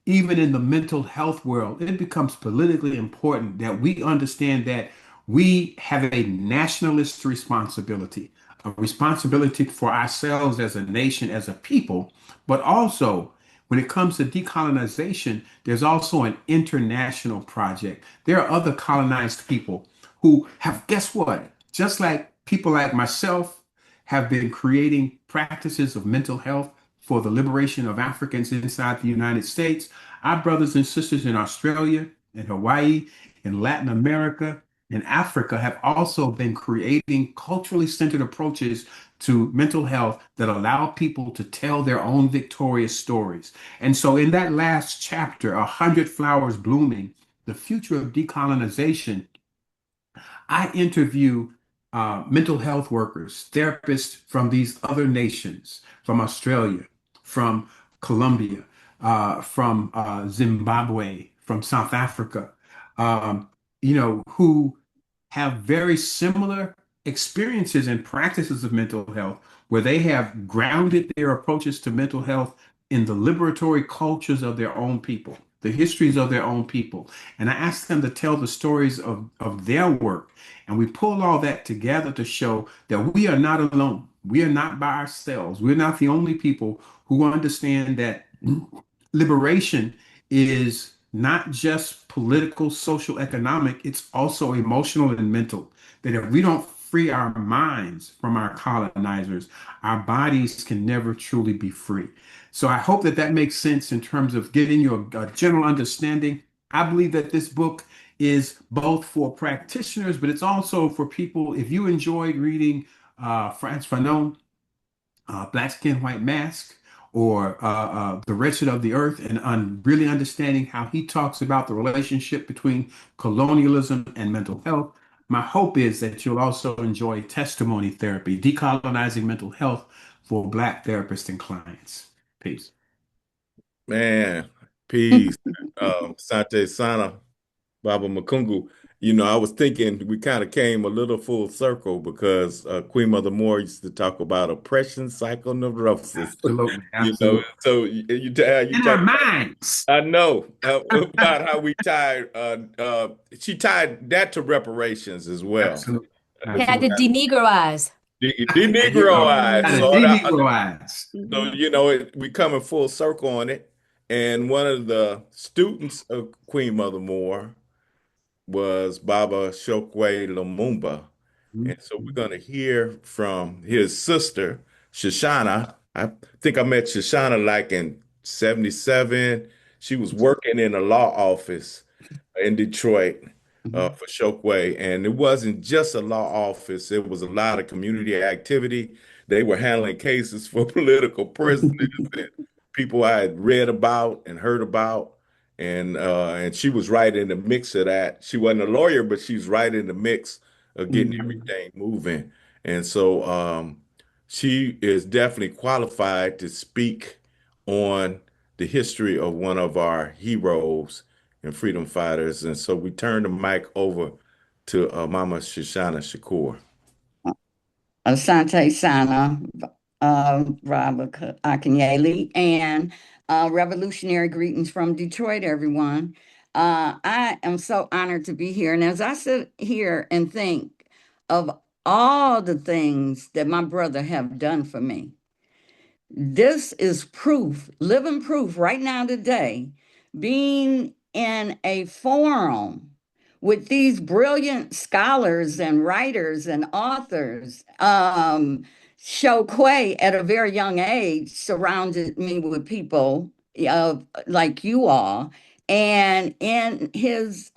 even in the mental health world, it becomes politically important that we understand that we have a nationalist responsibility, a responsibility for ourselves as a nation, as a people, but also when it comes to decolonization, there's also an international project. There are other colonized people who have, guess what? Just like people like myself have been creating practices of mental health for the liberation of Africans inside the United States. Our brothers and sisters in Australia, in Hawaii, in Latin America, in Africa have also been creating culturally centered approaches to mental health that allow people to tell their own victorious stories. And so, in that last chapter, "A Hundred Flowers Blooming, the Future of Decolonization," I interview mental health workers, therapists from these other nations, from Australia, from Colombia, from Zimbabwe, from South Africa, um, who have very similar experiences and practices of mental health, where they have grounded their approaches to mental health in the liberatory cultures of their own people, the histories of their own people. And I ask them to tell the stories of their work. And we pull all that together to show that we are not alone. We are not by ourselves. We're not the only people who understand that liberation is not just political, social, economic, it's also emotional and mental. That if we don't free our minds from our colonizers, our bodies can never truly be free. So I hope that that makes sense in terms of giving you a general understanding. I believe that this book is both for practitioners, but it's also for people. If you enjoyed reading Frantz Fanon, Black Skin, White Mask, or The Wretched of the Earth, and really understanding how he talks about the relationship between colonialism and mental health, my hope is that you'll also enjoy Testimony Therapy, Decolonizing Mental Health for Black Therapists and Clients. Peace. Man, peace. Sante Sana, Baba Makungu. I was thinking we kind of came a little full circle because Queen Mother Moore used to talk about oppression, psychoneurosis. Absolutely, absolutely. So you In our talk. minds. I know about how we tied. She tied that to reparations as well. Absolutely. We had to Absolutely. denegroize. There you go. Denegroized. Gotta So denegroize. we coming full circle on it. And one of the students of Queen Mother Moore was Baba Chokwe Lumumba. And so we're going to hear from his sister, Shushanna. I think I met Shushanna like in 77. She was working in a law office in Detroit Mhm. for Chokwe. And it wasn't just a law office, it was a lot of community activity. They were handling cases for political prisoners and people I had read about and heard about. And she was right in the mix of that. She wasn't a lawyer, but she's right in the mix of getting Mhm. everything moving. And so she is definitely qualified to speak on the history of one of our heroes and freedom fighters. And so we turn the mic over to Mama Shushanna Shakur. Asante Sana, Robert Akinyele, and revolutionary greetings from Detroit, everyone. I am so honored to be here. And as I sit here and think of all the things that my brother have done for me, this is proof, living proof right now today, being in a forum with these brilliant scholars and writers and authors. Chokwe at a very young age surrounded me with people like you all. And in his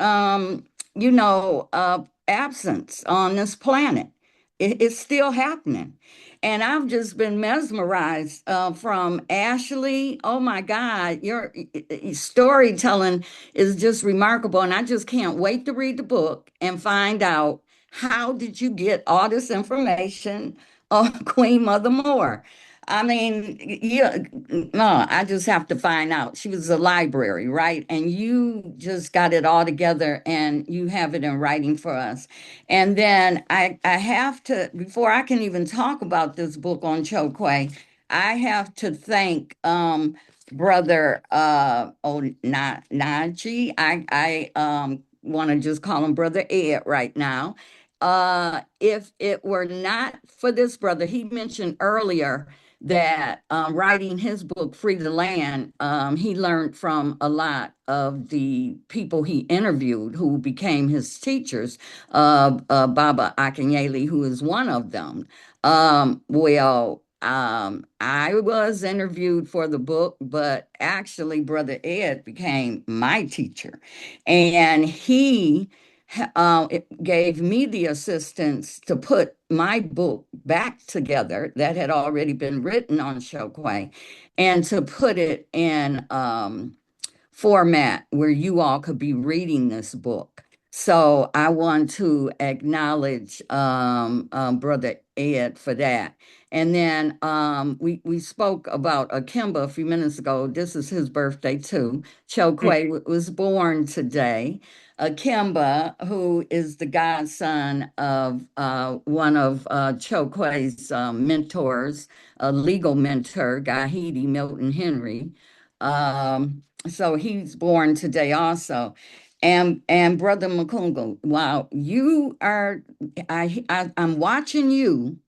absence on this planet. It's still happening. And I've just been mesmerized from Ashley. Oh my God, your storytelling is just remarkable. And I just can't wait to read the book and find out how did you get all this information on Queen Mother Moore. I mean, yeah, no, I just have to find out. She was a library, right? And you just got it all together and you have it in writing for us. And then I have to, before I can even talk about this book on Chokwe, I have to thank Brother Onaci. I want to just call him Brother Ed right now. If it were not for this brother, he mentioned earlier that writing his book, Free the Land, he learned from a lot of the people he interviewed who became his teachers, Baba Akinyele, who is one of them. I was interviewed for the book, but actually, Brother Ed became my teacher. And he it gave me the assistance to put my book back together that had already been written on Chokwe and to put it in format where you all could be reading this book. So I want to acknowledge Brother Ed for that. And then we spoke about Akimba a few minutes ago. This is his birthday too. Chokwe was born today. Akimba, who is the godson of one of Chokwe's mentors, a legal mentor, Gahidi Milton Henry. So he's born today also. And Brother Makungu, wow, you are I'm watching you,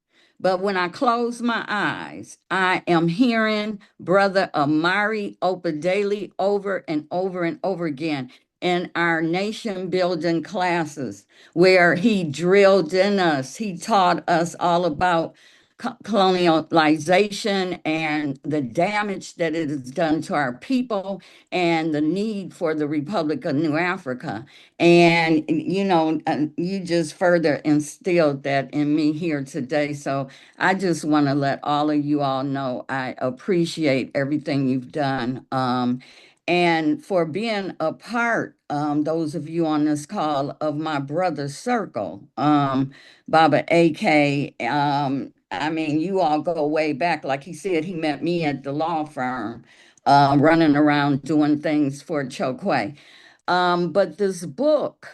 but when I close my eyes, I am hearing Brother Amari Opadeli over and over and over again in our nation building classes where he drilled in us. He taught us all about colonialization and the damage that it has done to our people and the need for the Republic of New Africa. And, you just further instilled that in me here today. So I just want to let all of you all know I appreciate everything you've done. And for being a part, those of you on this call, of my brother's circle, Baba AK. I mean, you all go way back. Like he said, he met me at the law firm, running around doing things for Chokwe. But this book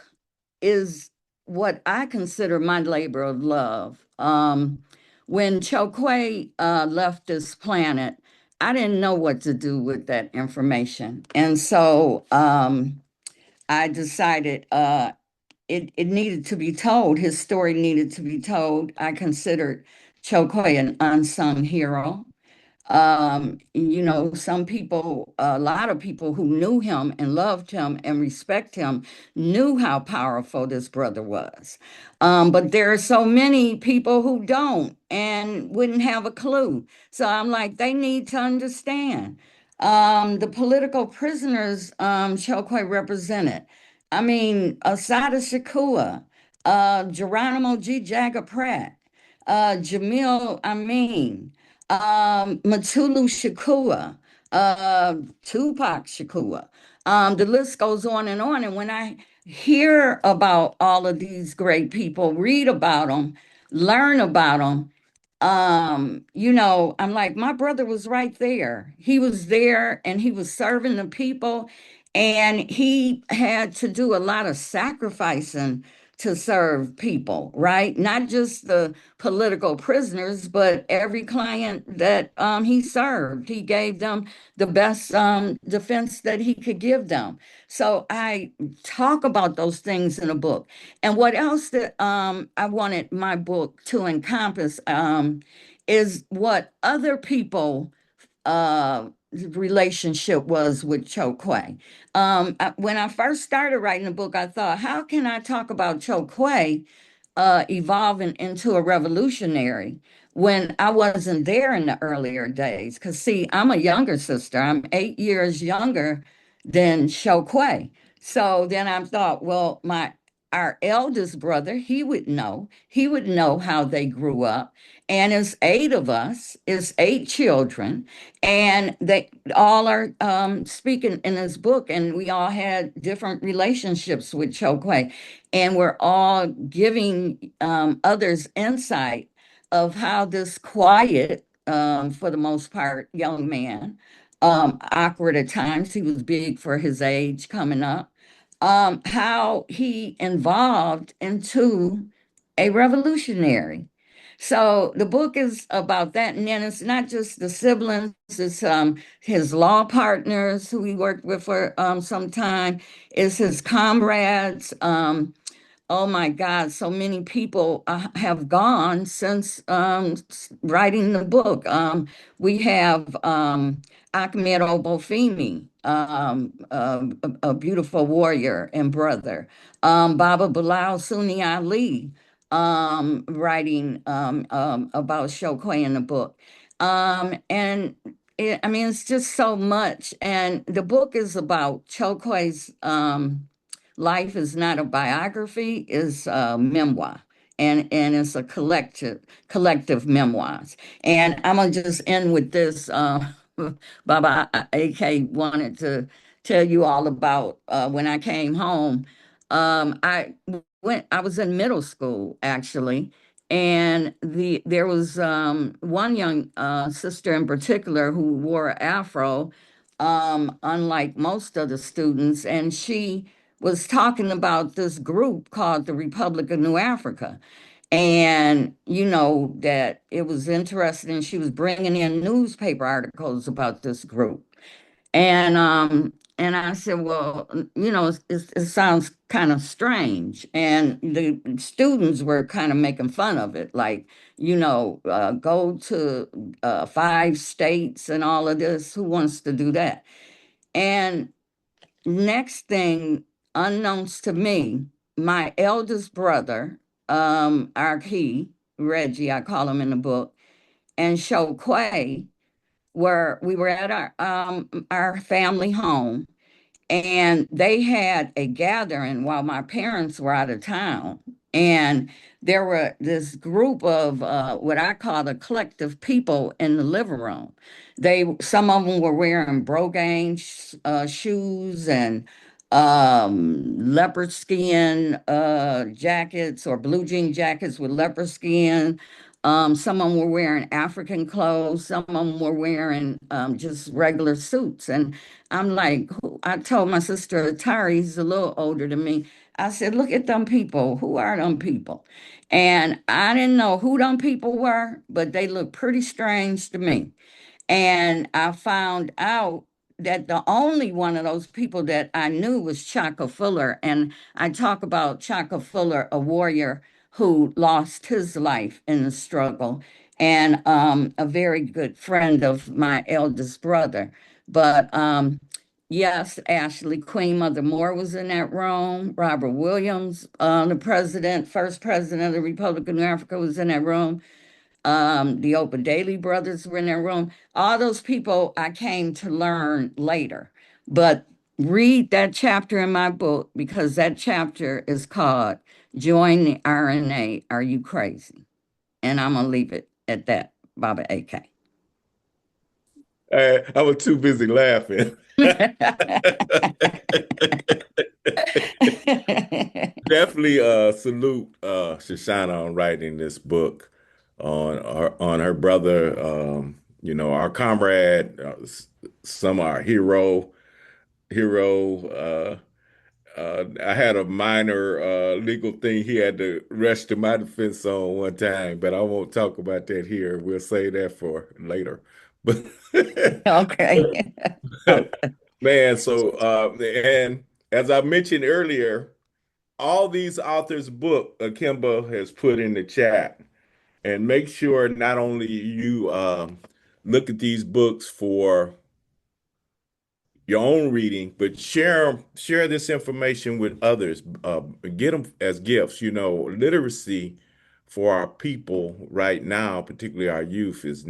is what I consider my labor of love. When Chokwe left this planet, I didn't know what to do with that information. And so I decided it needed to be told. His story needed to be told. I considered Chokwe an unsung hero. Some people, a lot of people who knew him and loved him and respect him knew how powerful this brother was. But there are so many people who don't and wouldn't have a clue. So I'm like, they need to understand. The political prisoners Chokwe represented. I mean, Asada Shakur, Geronimo G. Jagger Pratt, Jamil Amin, Matulu Shakur, Tupac Shakur. The list goes on and on. And when I hear about all of these great people, read about them, learn about them, I'm like, my brother was right there. He was there and he was serving the people, and he had to do a lot of sacrificing to serve people, right? Not just the political prisoners, but every client that he served. He gave them the best defense that he could give them. So I talk about those things in a book. And what else that I wanted my book to encompass is what other people relationship was with Chokwe. When I first started writing the book, I thought, how can I talk about Chokwe evolving into a revolutionary when I wasn't there in the earlier days? Because, see, I'm a younger sister. I'm 8 years younger than Chokwe. So then I thought, well, our eldest brother, he would know how they grew up. And it's eight of us, it's eight children, and they all are speaking in this book, and we all had different relationships with Chokwe, and we're all giving others insight of how this quiet, for the most part, young man, awkward at times, he was big for his age coming up, how he evolved into a revolutionary. So the book is about that, and then it's not just the siblings; it's his law partners who he worked with for some time, it's his comrades. Oh my God, so many people have gone since writing the book. We have Akinyele Umoja, a beautiful warrior and brother. Baba Bilal Sunni Ali, writing about Chokwe in the book. I mean, it's just so much. And the book is about Chokwe's life is not a biography, it's a memoir. And it's a collective memoirs. And I'm gonna just end with this. Baba AK wanted to tell you all about when I came home. I was in middle school actually, and there was one young sister in particular who wore an afro, unlike most of the students, and she was talking about this group called the Republic of New Africa. And you know that it was interesting. She was bringing in newspaper articles about this group. And I said, well, you know, it sounds kind of strange. And the students were kind of making fun of it, like, you know, go to 5 states and all of this. Who wants to do that? And next thing, unknowns to me, my eldest brother, Archie, Reggie, I call him in the book, and Chokwe, were we were at our family home, and they had a gathering while my parents were out of town. And there were this group of what I call the collective people in the living room. Some of them were wearing Brogan shoes and leopard skin jackets or blue jean jackets with leopard skin. Some of them were wearing African clothes. Some of them were wearing just regular suits. And I'm like, I told my sister Atari, he's a little older than me. I said, look at them people. Who are them people? And I didn't know who them people were, but they looked pretty strange to me. And I found out that the only one of those people that I knew was Chaka Fuller. And I talk about Chaka Fuller, a warrior who lost his life in the struggle, and a very good friend of my eldest brother. But yes, Ashley, Queen Mother Moore was in that room. Robert Williams, the president, first president of the Republic of New Africa, was in that room. The Opa Daily brothers were in their room. All those people I came to learn later. But read that chapter in my book, because that chapter is called Join the RNA. Are You Crazy? And I'm going to leave it at that, Baba AK. I was too busy laughing. Definitely salute Shoshana on writing this book on her brother, you know, our comrade, some our hero. I had a minor legal thing he had to rush to my defense on one time, but I won't talk about that here. We'll save that for later. But Okay. man, so and as I mentioned earlier, all these authors' book Akimba has put in the chat, and make sure not only you look at these books for your own reading, but share this information with others. Get them as gifts. You know, literacy for our people right now, particularly our youth, is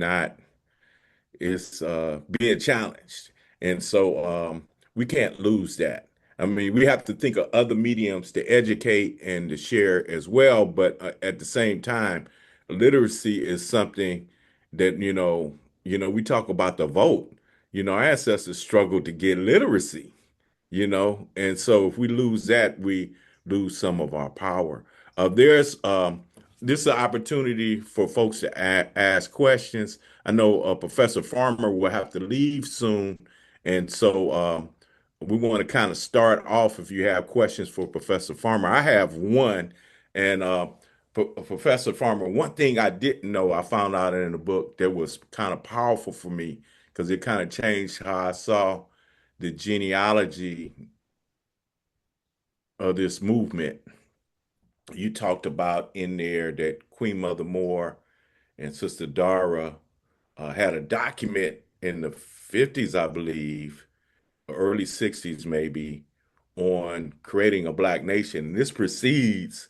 being challenged, and so we can't lose that. I mean, we have to think of other mediums to educate and to share as well. But at the same time, literacy is something that, we talk about the vote. Our ancestors struggled to get literacy, and so if we lose that, we lose some of our power. There's This is an opportunity for folks to ask questions. I know Professor Farmer will have to leave soon, and so we want to kind of start off if you have questions for Professor Farmer. I have one, and Professor Farmer, one thing I didn't know, I found out in the book that was kind of powerful for me because it kind of changed how I saw the genealogy of this movement. You talked about in there that Queen Mother Moore and Sister Dara had a document in the 50s, I believe, early 60s maybe, on creating a Black nation. This precedes,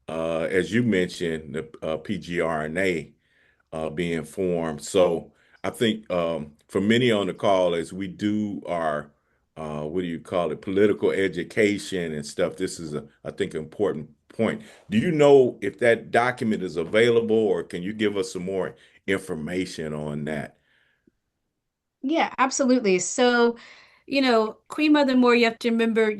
as you mentioned, the PGRNA being formed. So I think for many on the call, as we do our what do you call it, political education and stuff, this is I think, important point. Do you know if that document is available, or can you give us some more information on that? Yeah, absolutely. So, Queen Mother Moore, you have to remember,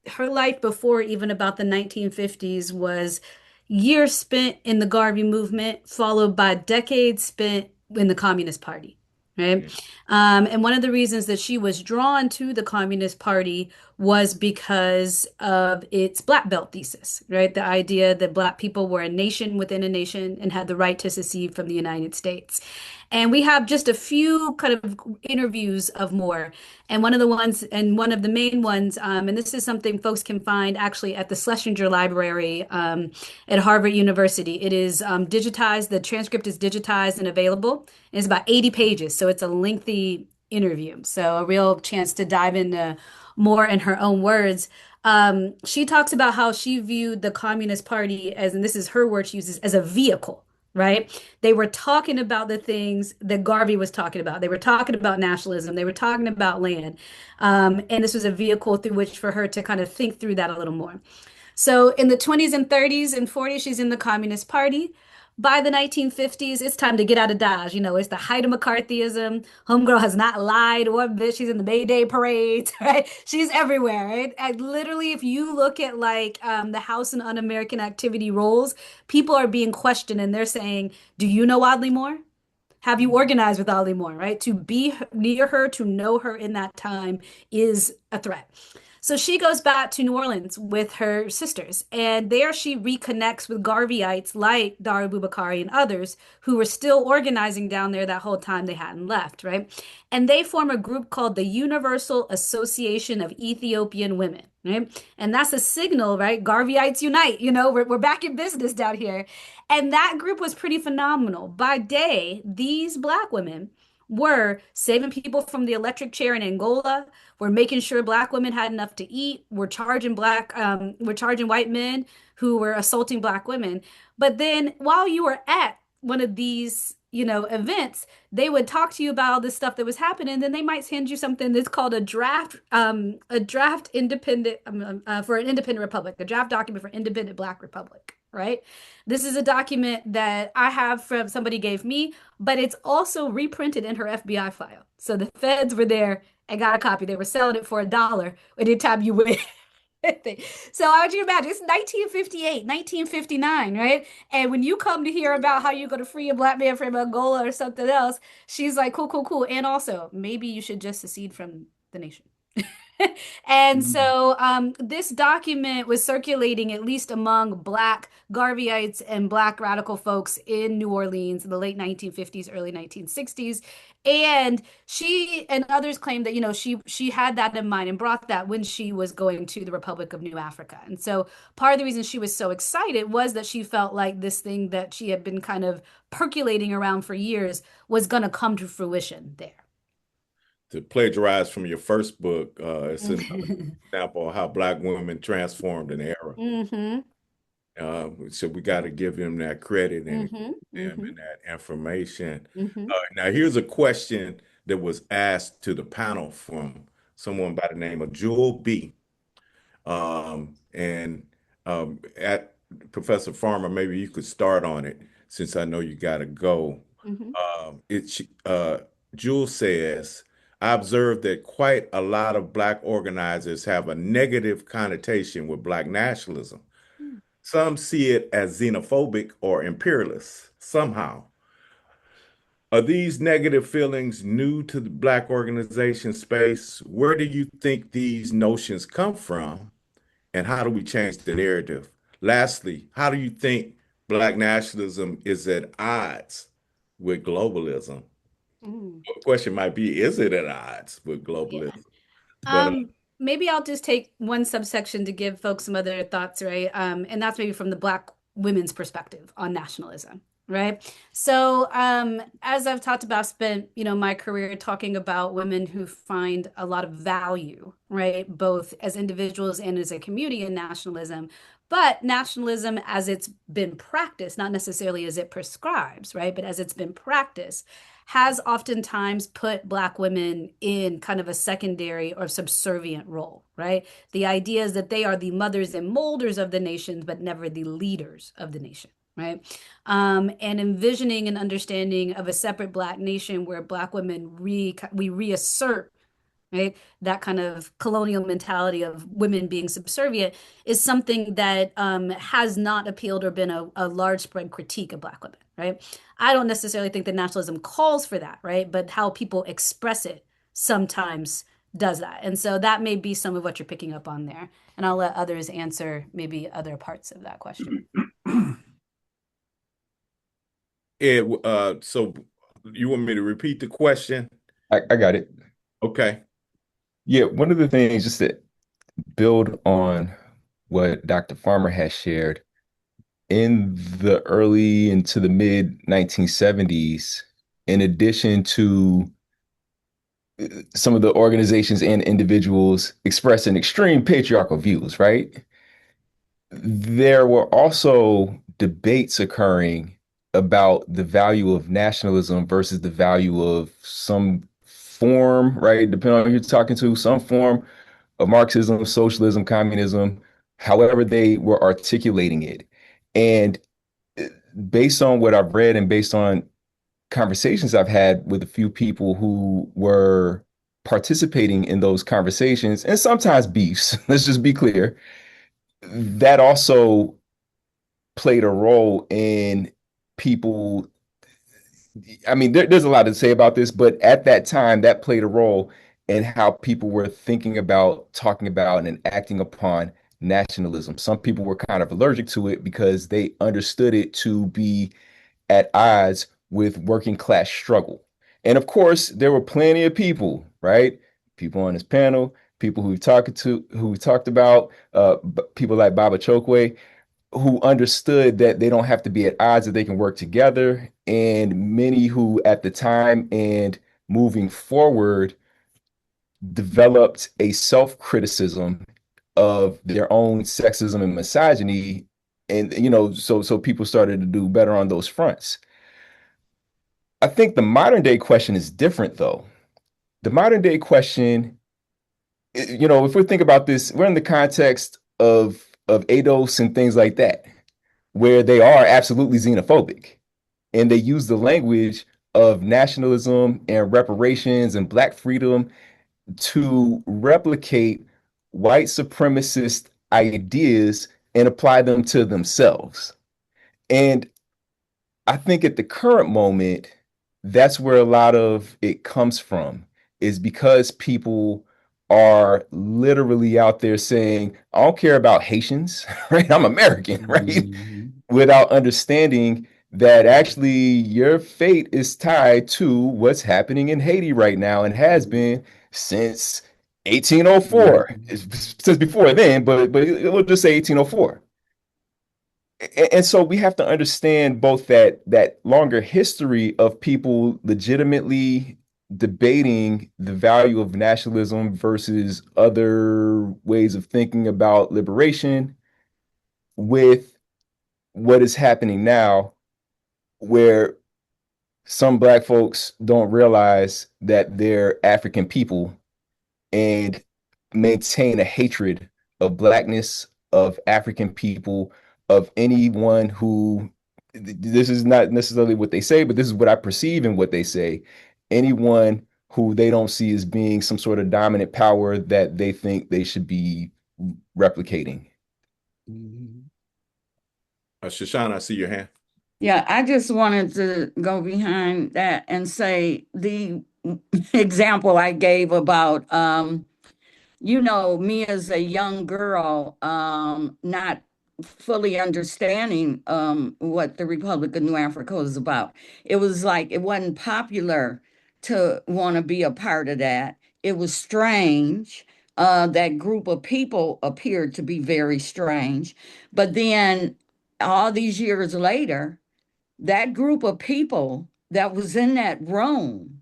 her life before even about the 1950s was years spent in the Garvey movement, followed by decades spent in the Communist Party, right? Yeah. And one of the reasons that she was drawn to the Communist Party was because of its Black Belt thesis, right? The idea that Black people were a nation within a nation and had the right to secede from the United States. And we have just a few kind of interviews of Moore. And one of the main ones, and this is something folks can find actually at the Schlesinger Library at Harvard University. It is digitized, the transcript is digitized and available. It's about 80 pages, so it's a lengthy interview. So a real chance to dive into more in her own words. She talks about how she viewed the Communist Party as, and this is her word she uses, as a vehicle, right? They were talking about the things that Garvey was talking about. They were talking about nationalism. They were talking about land. And this was a vehicle through which for her to kind of think through that a little more. So in the 20s and 30s and 40s, she's in the Communist Party. By the 1950s, it's time to get out of Dodge. It's the height of McCarthyism. Homegirl has not lied one bit. She's in the May Day parades, right? She's everywhere, right? And literally, if you look at like the House and Un-American Activity rolls, people are being questioned and they're saying, "Do you know Audley Moore? Have you organized with Audley Moore?" Right? To be near her, to know her in that time is a threat. So she goes back to New Orleans with her sisters, and there she reconnects with Garveyites like Dara Bubakari and others who were still organizing down there that whole time they hadn't left, right? And they form a group called the Universal Association of Ethiopian Women, right? And that's a signal, right? Garveyites unite, we're back in business down here. And that group was pretty phenomenal. By day, these Black women were saving people from the electric chair in Angola. We're making sure Black women had enough to eat. We're charging white men who were assaulting Black women. But then while you were at one of these, events, they would talk to you about all this stuff that was happening. And then they might send you something that's called a draft independent for an independent republic, a draft document for independent Black republic, right? This is a document that I have from somebody gave me, but it's also reprinted in her FBI file. So the feds were there and got a copy. They were selling it for $1 anytime you went. So I want you to imagine it's 1958, 1959, right? And when you come to hear about how you're going to free a Black man from Angola or something else, she's like, cool, cool, cool. And also, maybe you should just secede from the nation. And so this document was circulating at least among Black Garveyites and Black radical folks in New Orleans in the late 1950s, early 1960s. And she and others claim that, she had that in mind and brought that when she was going to the Republic of New Africa. And so part of the reason she was so excited was that she felt like this thing that she had been kind of percolating around for years was going to come to fruition there. To plagiarize from your first book, it's another example of how Black women transformed an era. Mm-hmm. So we got to give them that credit and Mm-hmm. them Mm-hmm. and that information. Mm-hmm. Now, here's a question that was asked to the panel from someone by the name of Jewel B. And at Professor Farmer, maybe you could start on it since I know you got to go. Mhm. It Jules says, I observed that quite a lot of Black organizers have a negative connotation with Black nationalism. Mm. Some see it as xenophobic or imperialist somehow. Are these negative feelings new to the Black organization space? Where do you think these notions come from? And how do we change the narrative? Lastly, how do you think Black nationalism is at odds with globalism? Mm. The question might be, is it at odds with Yeah. globalism? But Um, Maybe I'll just take one subsection to give folks some other thoughts, right? And that's maybe from the Black women's perspective on nationalism, right? So, as I've talked about, spent, my career talking about women who find a lot of value, right? Both as individuals and as a community in nationalism. But nationalism as it's been practiced, not necessarily as it prescribes, right? But as it's been practiced, has oftentimes put Black women in kind of a secondary or subservient role, right? The idea is that they are the mothers and molders of the nation, but never the leaders of the nation, right? And envisioning an understanding of a separate Black nation where Black women we reassert, right? That kind of colonial mentality of women being subservient is something that has not appealed or been a large spread critique of Black women, right? I don't necessarily think that nationalism calls for that, right? But how people express it sometimes does that. And so that may be some of what you're picking up on there. And I'll let others answer maybe other parts of that question. so you want me to repeat the question? I got it. Okay. Yeah, one of the things, just to build on what Dr. Farmer has shared, in the early into the mid 1970s, in addition to some of the organizations and individuals expressing extreme patriarchal views, right? There were also debates occurring about the value of nationalism versus the value of some form, right? Depending on who you're talking to, some form of Marxism, socialism, communism, however they were articulating it. And based on what I've read and based on conversations I've had with a few people who were participating in those conversations, and sometimes beefs, let's just be clear, that also played a role in people. I mean, there's a lot to say about this, but at that time, that played a role in how people were thinking about, talking about, and acting upon nationalism. Some people were kind of allergic to it because they understood it to be at odds with working class struggle. And of course, there were plenty of people, right? People on this panel, people who we talked about, people like Baba Chokwe, who understood that they don't have to be at odds, that they can work together, and many who at the time and moving forward developed a self-criticism of their own sexism and misogyny. And so people started to do better on those fronts. I think the modern day question is different though. The modern day question, if we think about this, we're in the context of ADOS and things like that, where they are absolutely xenophobic. And they use the language of nationalism and reparations and Black freedom to replicate white supremacist ideas and apply them to themselves. And I think at the current moment, that's where a lot of it comes from, is because people are literally out there saying, I don't care about Haitians, right? I'm American, right? Mhm. Without understanding that actually your fate is tied to what's happening in Haiti right now and has been since 1804. Mhm. Since before then, but we'll just say 1804. And so we have to understand both that longer history of people legitimately debating the value of nationalism versus other ways of thinking about liberation with what is happening now, where some Black folks don't realize that they're African people and maintain a hatred of Blackness, of African people, of anyone who, this is not necessarily what they say, but this is what I perceive in what they say. Anyone who they don't see as being some sort of dominant power that they think they should be replicating. Shushanna, I see your hand. Yeah, I just wanted to go behind that and say the example I gave about me as a young girl, not fully understanding what the Republic of New Africa was about. It was like it wasn't popular to want to be a part of that. It was strange. That group of people appeared to be very strange. But then all these years later, that group of people that was in that room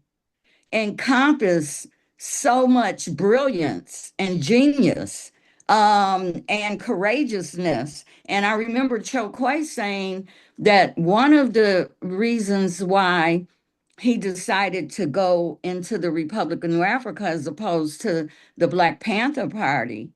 encompass so much brilliance and genius and courageousness. And I remember Chokwe saying that one of the reasons why he decided to go into the Republic of New Africa as opposed to the Black Panther Party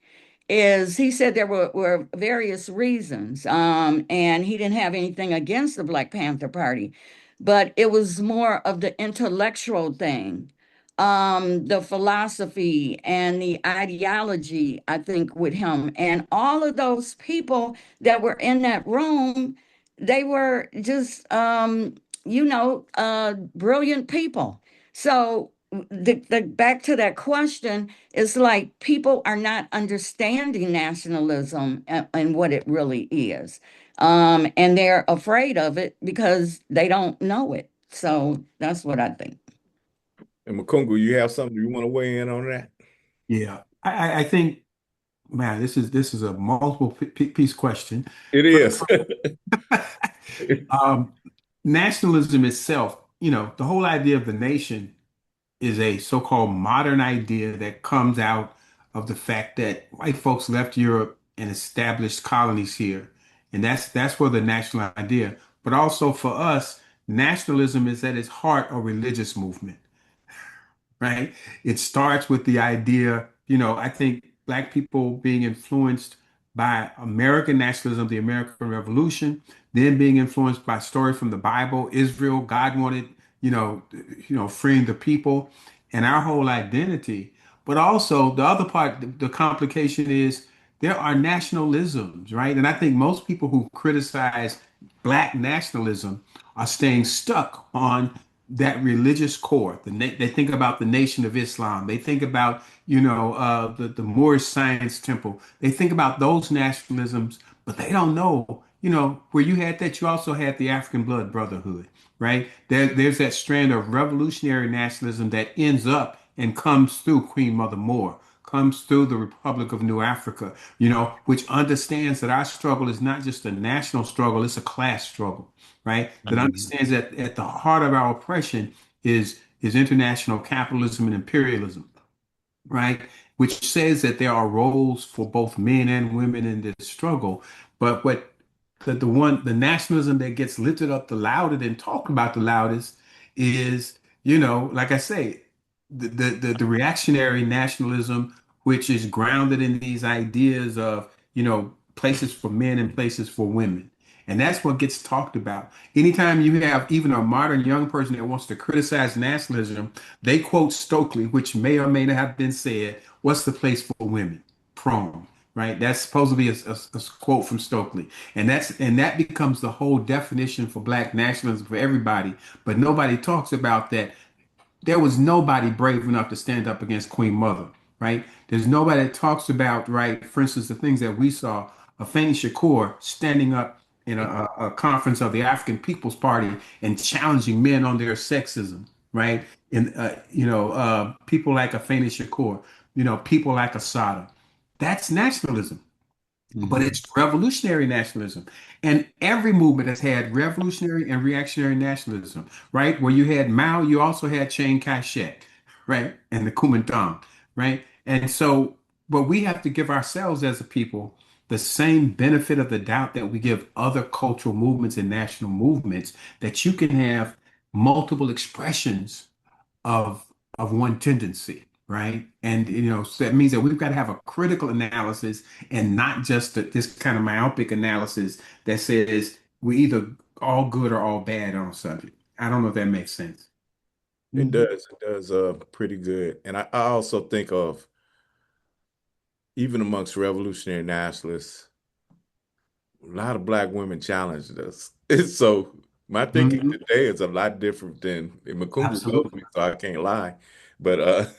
is he said there were various reasons, and he didn't have anything against the Black Panther Party, but it was more of the intellectual thing, the philosophy and the ideology, I think, with him. And all of those people that were in that room, they were just, brilliant people. So the back to that question, it's like people are not understanding nationalism and what it really is. And they're afraid of it because they don't know it. So that's what I think. And Makungu, you have something you want to weigh in on that? Yeah, I think, man, this is a multiple piece question. It is. Um, Nationalism itself, the whole idea of the nation is a so-called modern idea that comes out of the fact that white folks left Europe and established colonies here. And that's where the national idea. But also for us, nationalism is at its heart a religious movement, right? It starts with the idea, I think Black people being influenced by American nationalism, the American Revolution, then being influenced by stories from the Bible, Israel, God wanted, freeing the people and our whole identity. But also the other part, the complication is there are nationalisms, right? And I think most people who criticize Black nationalism are staying stuck on that religious core. They think about the Nation of Islam. They think about, the Moorish Science Temple. They think about those nationalisms, but they don't know, where you had that, you also had the African Blood Brotherhood, right? There's that strand of revolutionary nationalism that ends up and comes through Queen Mother Moore, comes through the Republic of New Africa, which understands that our struggle is not just a national struggle, it's a class struggle, right? That understands that at the heart of our oppression is international capitalism and imperialism, right? Which says that there are roles for both men and women in this struggle. But the nationalism that gets lifted up the loudest and talked about the loudest is, like I say, the reactionary nationalism, which is grounded in these ideas of, places for men and places for women. And that's what gets talked about. Anytime you have even a modern young person that wants to criticize nationalism, they quote Stokely, which may or may not have been said. What's the place for women? Prom, right? That's supposed to be a quote from Stokely, and that becomes the whole definition for Black nationalism for everybody. But nobody talks about that there was nobody brave enough to stand up against Queen Mother, right? There's nobody that talks about, right, for instance, the things that we saw, Afeni Shakur standing up in a conference of the African People's Party and challenging men on their sexism, right? And, people like Afeni Shakur, people like Asada. That's nationalism, but it's revolutionary nationalism. And every movement has had revolutionary and reactionary nationalism, right? Where you had Mao, you also had Chiang Kai-shek, right? And the Kuomintang, right? And so, but we have to give ourselves as a people the same benefit of the doubt that we give other cultural movements and national movements, that you can have multiple expressions of one tendency, right? And so that means that we've got to have a critical analysis and not just this kind of myopic analysis that says we're either all good or all bad on a subject. I don't know if that makes sense. It Mhm. does. It does pretty good. And I also think of even amongst revolutionary nationalists, a lot of black women challenged us. So my thinking Mhm. today is a lot different than and Makungu knows me, Absolutely. so I can't lie. But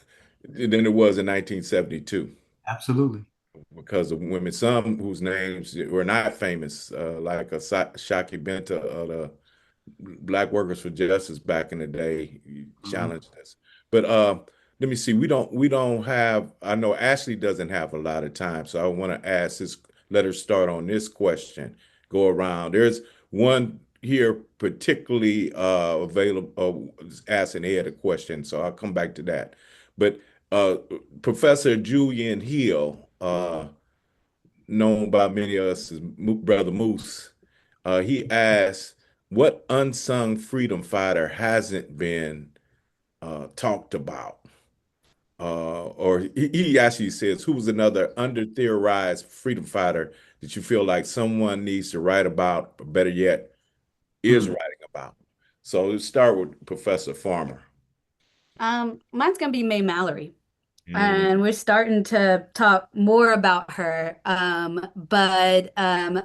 than it was in 1972 Absolutely. because of women, some whose names were not famous, like a Shaki Benta, the Black Workers for Justice back in the day Mhm. challenged us. But let me see. We don't have. I know Ashley doesn't have a lot of time, so I want to ask this. Let her start on this question. Go around. There's one here particularly available asking Ed a question, so I'll come back to that. But uh, Professor Julian Hill, known by many of us as Brother Moose, he asked, "What unsung freedom fighter hasn't been talked about?" Or he actually says, "Who was another under theorized freedom fighter that you feel like someone needs to write about, or better yet, is Mm. writing about?" So let's start with Professor Farmer. Mine's gonna be May Mallory. Mm. And we're starting to talk more about her. But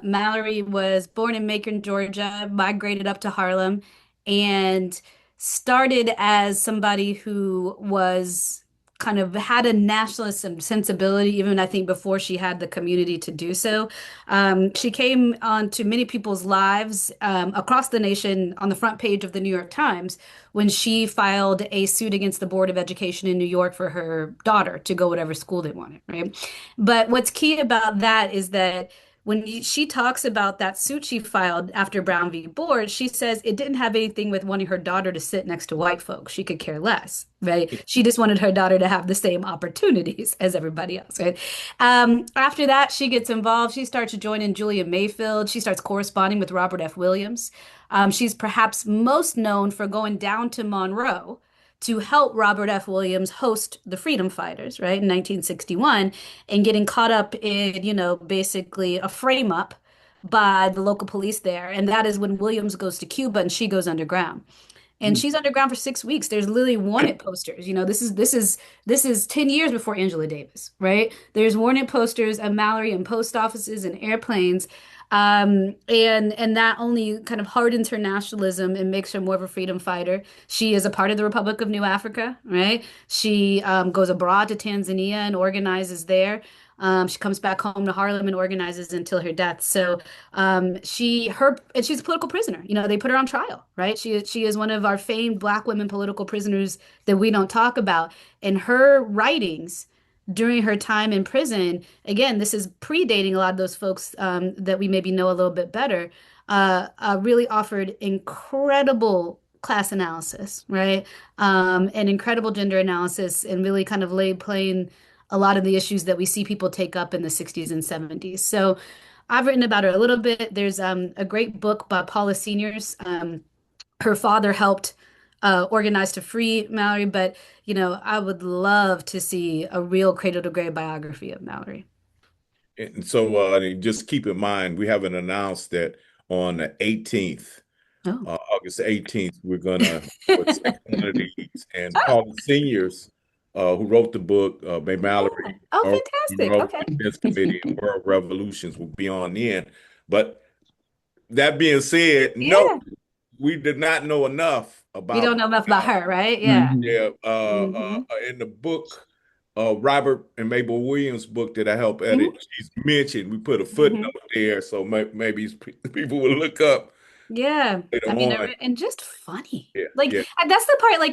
Mallory was born in Macon, Georgia, migrated up to Harlem, and started as somebody who was kind of had a nationalist sensibility, even I think before she had the community to do so. She came onto many people's lives across the nation on the front page of the New York Times when she filed a suit against the Board of Education in New York for her daughter to go whatever school they wanted, right? But what's key about that is that she talks about that suit she filed after Brown v. Board, she says it didn't have anything with wanting her daughter to sit next to white folks. She could care less, right? She just wanted her daughter to have the same opportunities as everybody else, right? After that, she gets involved. She starts joining Julia Mayfield. She starts corresponding with Robert F. Williams. She's perhaps most known for going down to Monroe to help Robert F. Williams host the Freedom Fighters, right, in 1961, and getting caught up in, basically a frame up by the local police there. And that is when Williams goes to Cuba and she goes underground. And Mm. she's underground for 6 weeks. There's literally wanted posters. This is 10 years before Angela Davis, right? There's wanted posters of Mallory in post offices and airplanes. And that only kind of hardens her nationalism and makes her more of a freedom fighter. She is a part of the Republic of New Africa, right? She goes abroad to Tanzania and organizes there. She comes back home to Harlem and organizes until her death. So and she's a political prisoner. They put her on trial, right? She is one of our famed Black women political prisoners that we don't talk about. And her writings during her time in prison, again, this is predating a lot of those folks that we maybe know a little bit better, really offered incredible class analysis, right? And incredible gender analysis, and really kind of laid plain a lot of the issues that we see people take up in the 60s and 70s. So I've written about her a little bit. There's a great book by Paula Seniors. Her father helped organize to free Mallory, but I would love to see a real cradle to grave biography of Mallory. And so just keep in mind, we haven't announced that on the 18th, Oh. August 18th, we're gonna do a second one of these. And Paul Seniors, who wrote the book, May Yeah. Mallory, Oh, or fantastic. Monroe Okay. Defense Committee and World Revolutions will be on the end. But that being said, no, Yeah. we did not know enough We about don't know enough about Mallory. her, right? Yeah. Mhm. Yeah, Hmm. in the book, Robert and Mabel Williams' book that I helped edit, Hmm. she's mentioned. We put a Hmm. footnote there, so maybe people will look up Yeah. later I mean, on. and just funny. Yeah, Like yeah. that's the part, like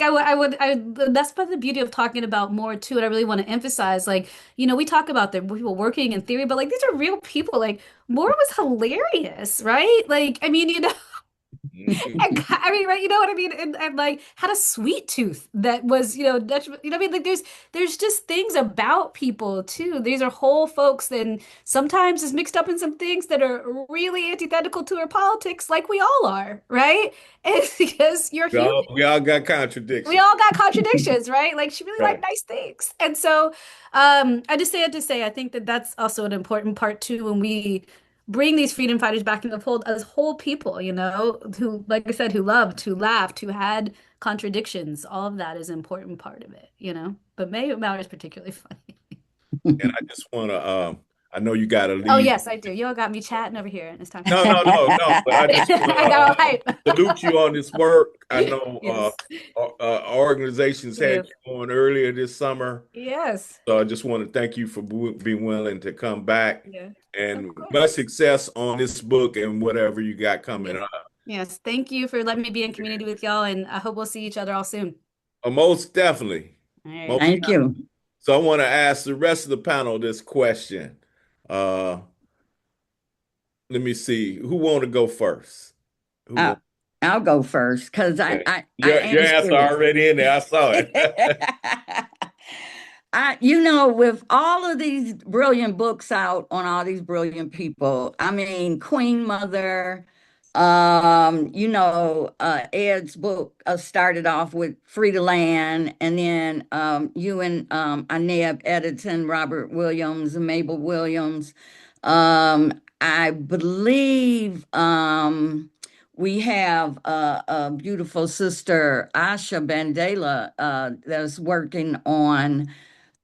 that's part of the beauty of talking about more too. And I really want to emphasize, like, we talk about the people working in theory, but like these are real people. Like Moore was hilarious, right? Like, I mean, I mean, right? You know what I mean? And like had a sweet tooth that was, Dutch, you know what I mean? Like there's just things about people too. These are whole folks, and sometimes it's mixed up in some things that are really antithetical to our politics, like we all are, right? And it's because you're human. We all got We contradictions. all got contradictions, right? Like she really liked Right. nice things. And so I just say it to say, I think that that's also an important part too when we bring these freedom fighters back in the fold as whole people, who, like I said, who loved, who laughed, who had contradictions. All of that is an important part of it. But May Mauer is particularly funny. And I just want to, I know you got to Oh, leave. yes, I do. Y'all got me chatting over here, and it's time. No. But I just want I got all hype. to salute you on this work. I know Yes. our organizations had Yes. you on earlier this summer. Yes. So I just want to thank you for being willing to come back, Yeah. Of and much course. success on this book and whatever you got coming Yes. up. Yes. Thank you for letting me be in community with y'all, and I hope we'll see each other all soon. Most definitely. All right. Most. Thank you. So I want to ask the rest of the panel this question. Uh, Let me see. Who want to go first? Who Uh, want? I'll go first because I, Okay. I, I Your am answer serious. already in there. I saw it. With all of these brilliant books out on all these brilliant people, I mean, Queen Mother, Ed's book started off with Free the Land, and then you and Ineb Edison, Robert Williams, and Mabel Williams. I believe we have a beautiful sister, Asha Bandela, that's working on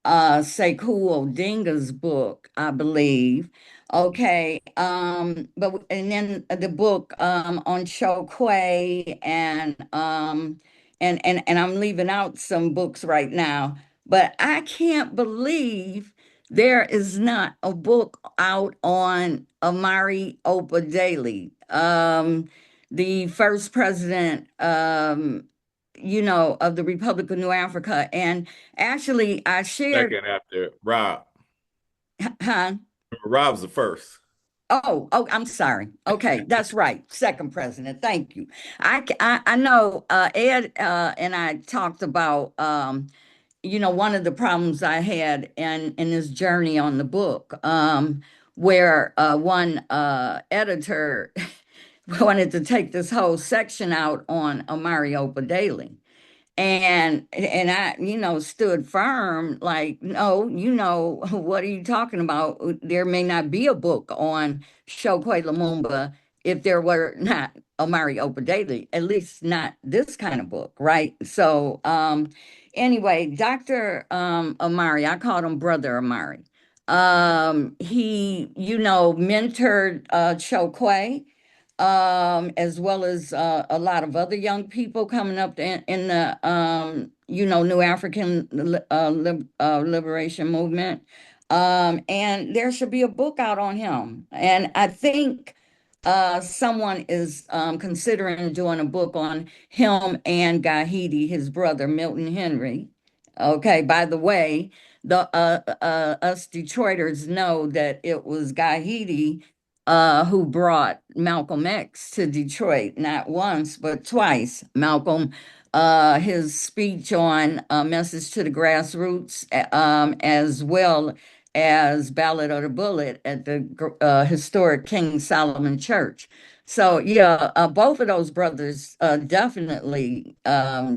Sekou Odinga's book, I believe. Okay, but and then the book on Chokwe and I'm leaving out some books right now, but I can't believe there is not a book out on Amari Opadele, the first president, of the Republic of New Africa. And actually, I shared, Second after Rob. huh? Rob's the first. Oh, I'm sorry. Okay, that's right. Second president. Thank you. I know Ed and I talked about one of the problems I had in this journey on the book, where one editor wanted to take this whole section out on Amari Opadele. And I, stood firm, like, no, what are you talking about? There may not be a book on Chokwe Lumumba if there were not Omari Opadele, at least not this kind of book, right? So anyway, Dr. Omari, I called him Brother Omari. He, mentored Chokwe, as well as a lot of other young people coming up in the New African Liberation Movement. And there should be a book out on him. And I think someone is considering doing a book on him and Gahidi, his brother, Milton Henry. Okay, by the way, the us Detroiters know that it was Gahidi who brought Malcolm X to Detroit, not once, but twice. Malcolm, his speech on Message to the Grassroots, as well as Ballad of the Bullet at the historic King Solomon Church. So, yeah, both of those brothers definitely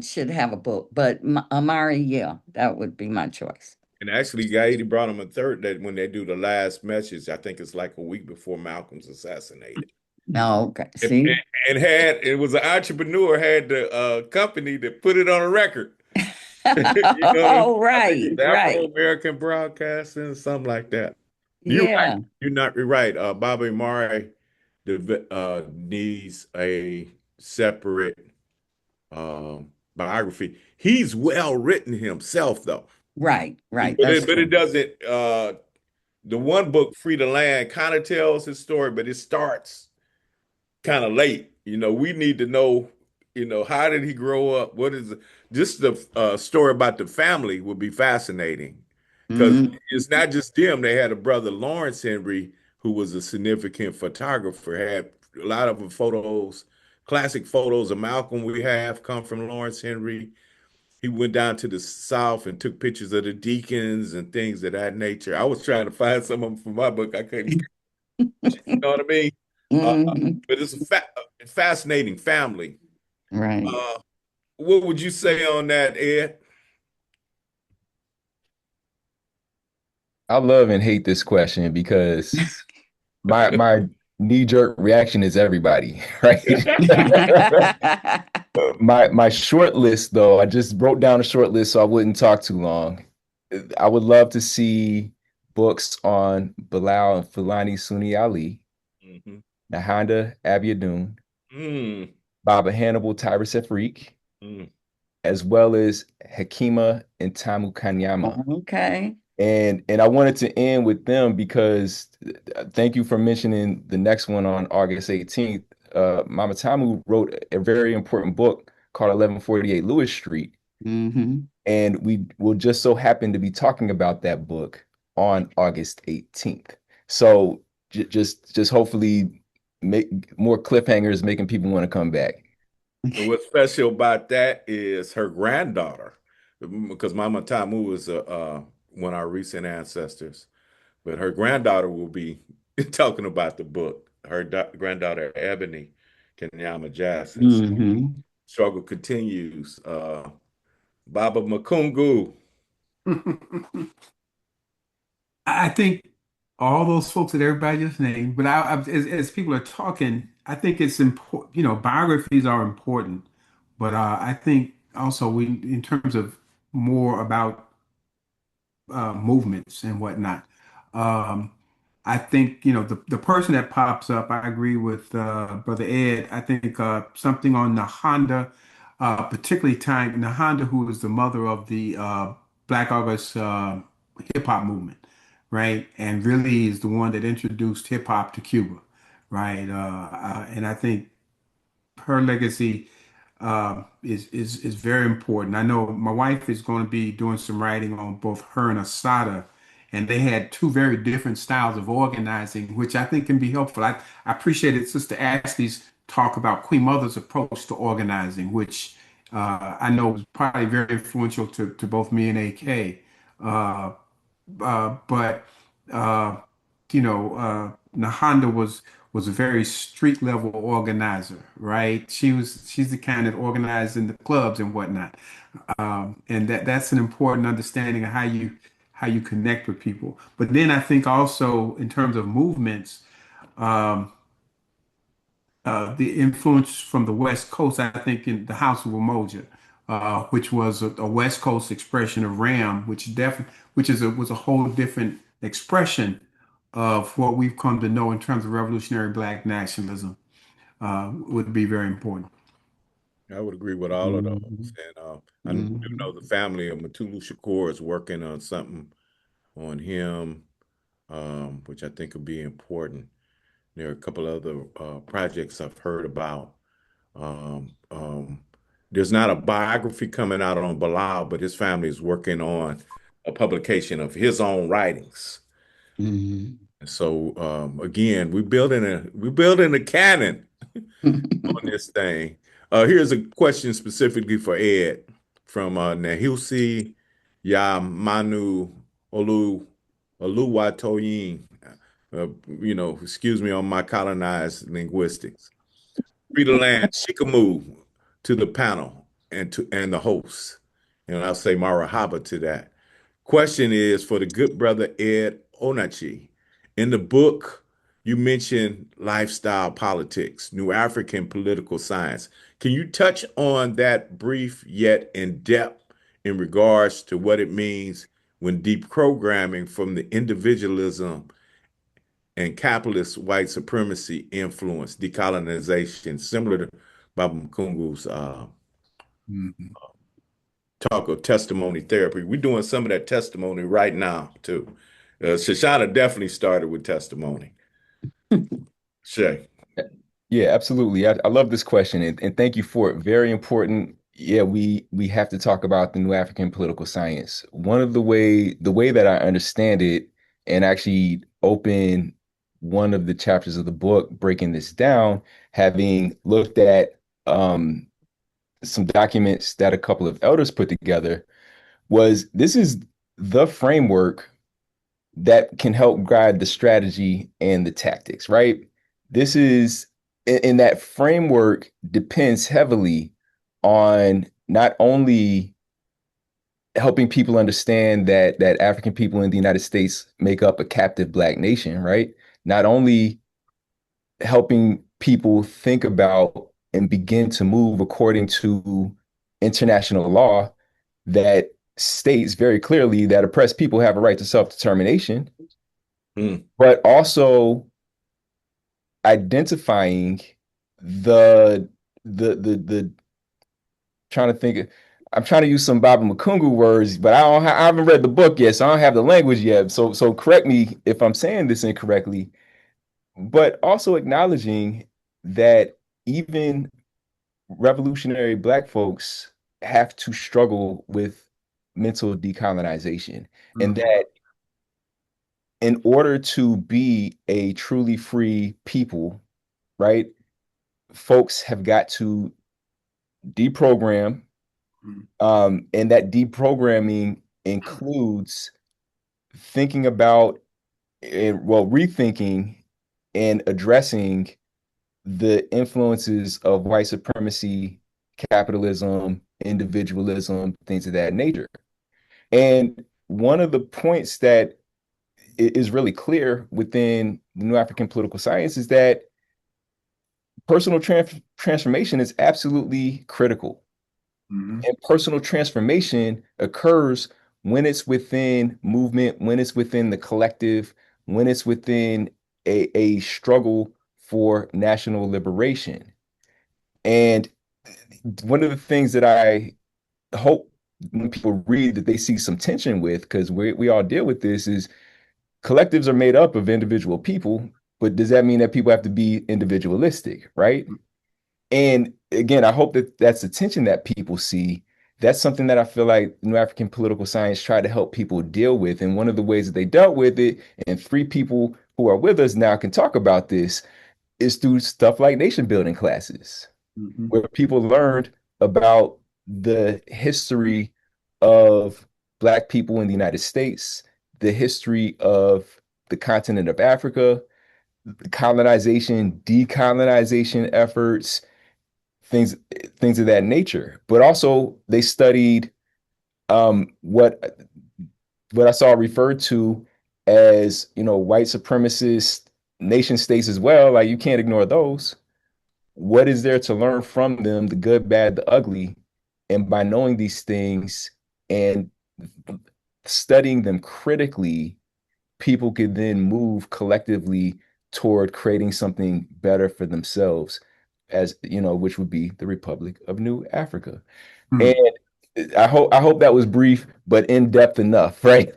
should have a book, but Amari, yeah, that would be my choice. And actually, Gaidi brought him a third that when they do the last message, I think it's like a week before Malcolm's assassinated. No, okay, And, see? and had it was an entrepreneur had the company that put it on a record. You know, Oh, I think right, it's Afro right. American Broadcasting, something like that. You're right. Yeah, You're not right. Bobby Murray needs a separate biography. He's well written himself, though. right, right. But That's it true. doesn't. The one book, Free the Land, kind of tells his story, but it starts kind of late. We need to know, how did he grow up? What is just the story about the family would be fascinating because Mhm. it's not just them. They had a brother, Lawrence Henry, who was a significant photographer, had a lot of the photos classic photos of Malcolm we have come from Lawrence Henry. He went down to the South and took pictures of the deacons and things of that nature. I was trying to find some of them for my book. I couldn't, you know what I mean? Uh, Hmm. but it's a fascinating family. Right. Uh, what would you say on that, Ed? I love and hate this question because my knee-jerk reaction is everybody, right? My short list, though, I just wrote down a short list so I wouldn't talk too long. I would love to see books on Bilal and Fulani Sunni Ali, Mhm. Nahanda Abiodun, Mm, Baba Hannibal Tyrus Efreek, mm. as well as Hakima and Tamu Kanyama. Okay. And I wanted to end with them because thank you for mentioning the next one on August 18th. Mama Tamu wrote a very important book called 1148 Lewis Street. Hmm. And we will just so happen to be talking about that book on August 18th. So just hopefully make more cliffhangers, making people want to come back. And what's special about that is her granddaughter, because Mama Tamu was one of our recent ancestors, but her granddaughter will be talking about the book. Her granddaughter, Ebony Kenyama Jackson. So Hmm. struggle continues. Baba Makungu. I think all those folks that everybody just named, but as people are talking, I think it's important. Biographies are important, but I think also in terms of more about movements and whatnot. Um, I think the person that pops up. I agree with Brother Ed. I think something on Nahanda, particularly tying Nahanda, who is the mother of the Black August hip hop movement, right? And really is the one that introduced hip hop to Cuba, right? And I think her legacy is very important. I know my wife is going to be doing some writing on both her and Asada, and they had two very different styles of organizing, which I think can be helpful. I appreciated Sister Ashley's talk about Queen Mother's approach to organizing, which I know was probably very influential to both me and AK. Uh, but Nahanda was a very street level organizer, right? She's the kind that organized in the clubs and whatnot, and that's an important understanding of how you connect with people. But then I think also in terms of movements, um, the influence from the West Coast, I think in the House of Umoja, which was a West Coast expression of Ram, which was a whole different expression of what we've come to know in terms of revolutionary Black nationalism, would be very important. I would agree with all of those. Hmm. And I do know Hmm. the family of Matulu Shakur is working on something on him, which I think will be important. There are a couple other projects I've heard about. Um, um, there's not a biography coming out on Bilal, but his family is working on a publication of his own writings. Hmm. And so again, we're building a canon on this thing. Here's a question specifically for Ed from Nahilsi Yamanu Olu Oluwatoyin. Excuse me on my colonized linguistics. Free the land, shikamoo to the panel and the host. And I'll say marahaba to that. Question is for the good brother Ed Onaci. In the book, you mentioned lifestyle politics, New African political science. Can you touch on that brief yet in depth in regards to what it means when deprogramming from the individualism and capitalist white supremacy influence decolonization, similar to Baba Mkungu's Mhm. talk of testimony therapy? We're doing some of that testimony right now, too. Shoshana definitely started with testimony. Shay. Yeah, absolutely. I love this question and thank you for it. Very important. Yeah, we have to talk about the New African political science. One of the way that I understand it and actually open one of the chapters of the book breaking this down, having looked at some documents that a couple of elders put together, was this is the framework that can help guide the strategy and the tactics, right? This is, in that framework depends heavily on not only helping people understand that African people in the United States make up a captive Black nation, right? Not only helping people think about and begin to move according to international law that states very clearly that oppressed people have a right to self-determination, but also identifying the the trying to think. I'm trying to use some Baba Makungu words, but I haven't read the book yet, so I don't have the language yet. So correct me if I'm saying this incorrectly, but also acknowledging that even revolutionary Black folks have to struggle with mental decolonization, and that in order to be a truly free people, right, folks have got to deprogram, and that deprogramming includes thinking about and well rethinking and addressing the influences of white supremacy, capitalism, individualism, things of that nature. And one of the points that is really clear within the New African Political Science is that personal transformation is absolutely critical. And personal transformation occurs when it's within movement, when it's within the collective, when it's within a struggle for national liberation. And one of the things that I hope when people read that they see some tension with, because we all deal with this, is collectives are made up of individual people, but does that mean that people have to be individualistic, right? And again, I hope that that's the tension that people see. That's something that I feel like New African Political Science tried to help people deal with. And one of the ways that they dealt with it, and three people who are with us now can talk about this, is through stuff like nation building classes, where people learned about the history of Black people in the United States, the history of the continent of Africa, colonization, decolonization efforts, things things of that nature. But also they studied what I saw referred to as, white supremacist nation states as well. Like, you can't ignore those. What is there to learn from them, the good, bad, the ugly? And by knowing these things and studying them critically, people could then move collectively toward creating something better for themselves, as which would be the Republic of New Africa. And I hope that was brief but in depth enough, right?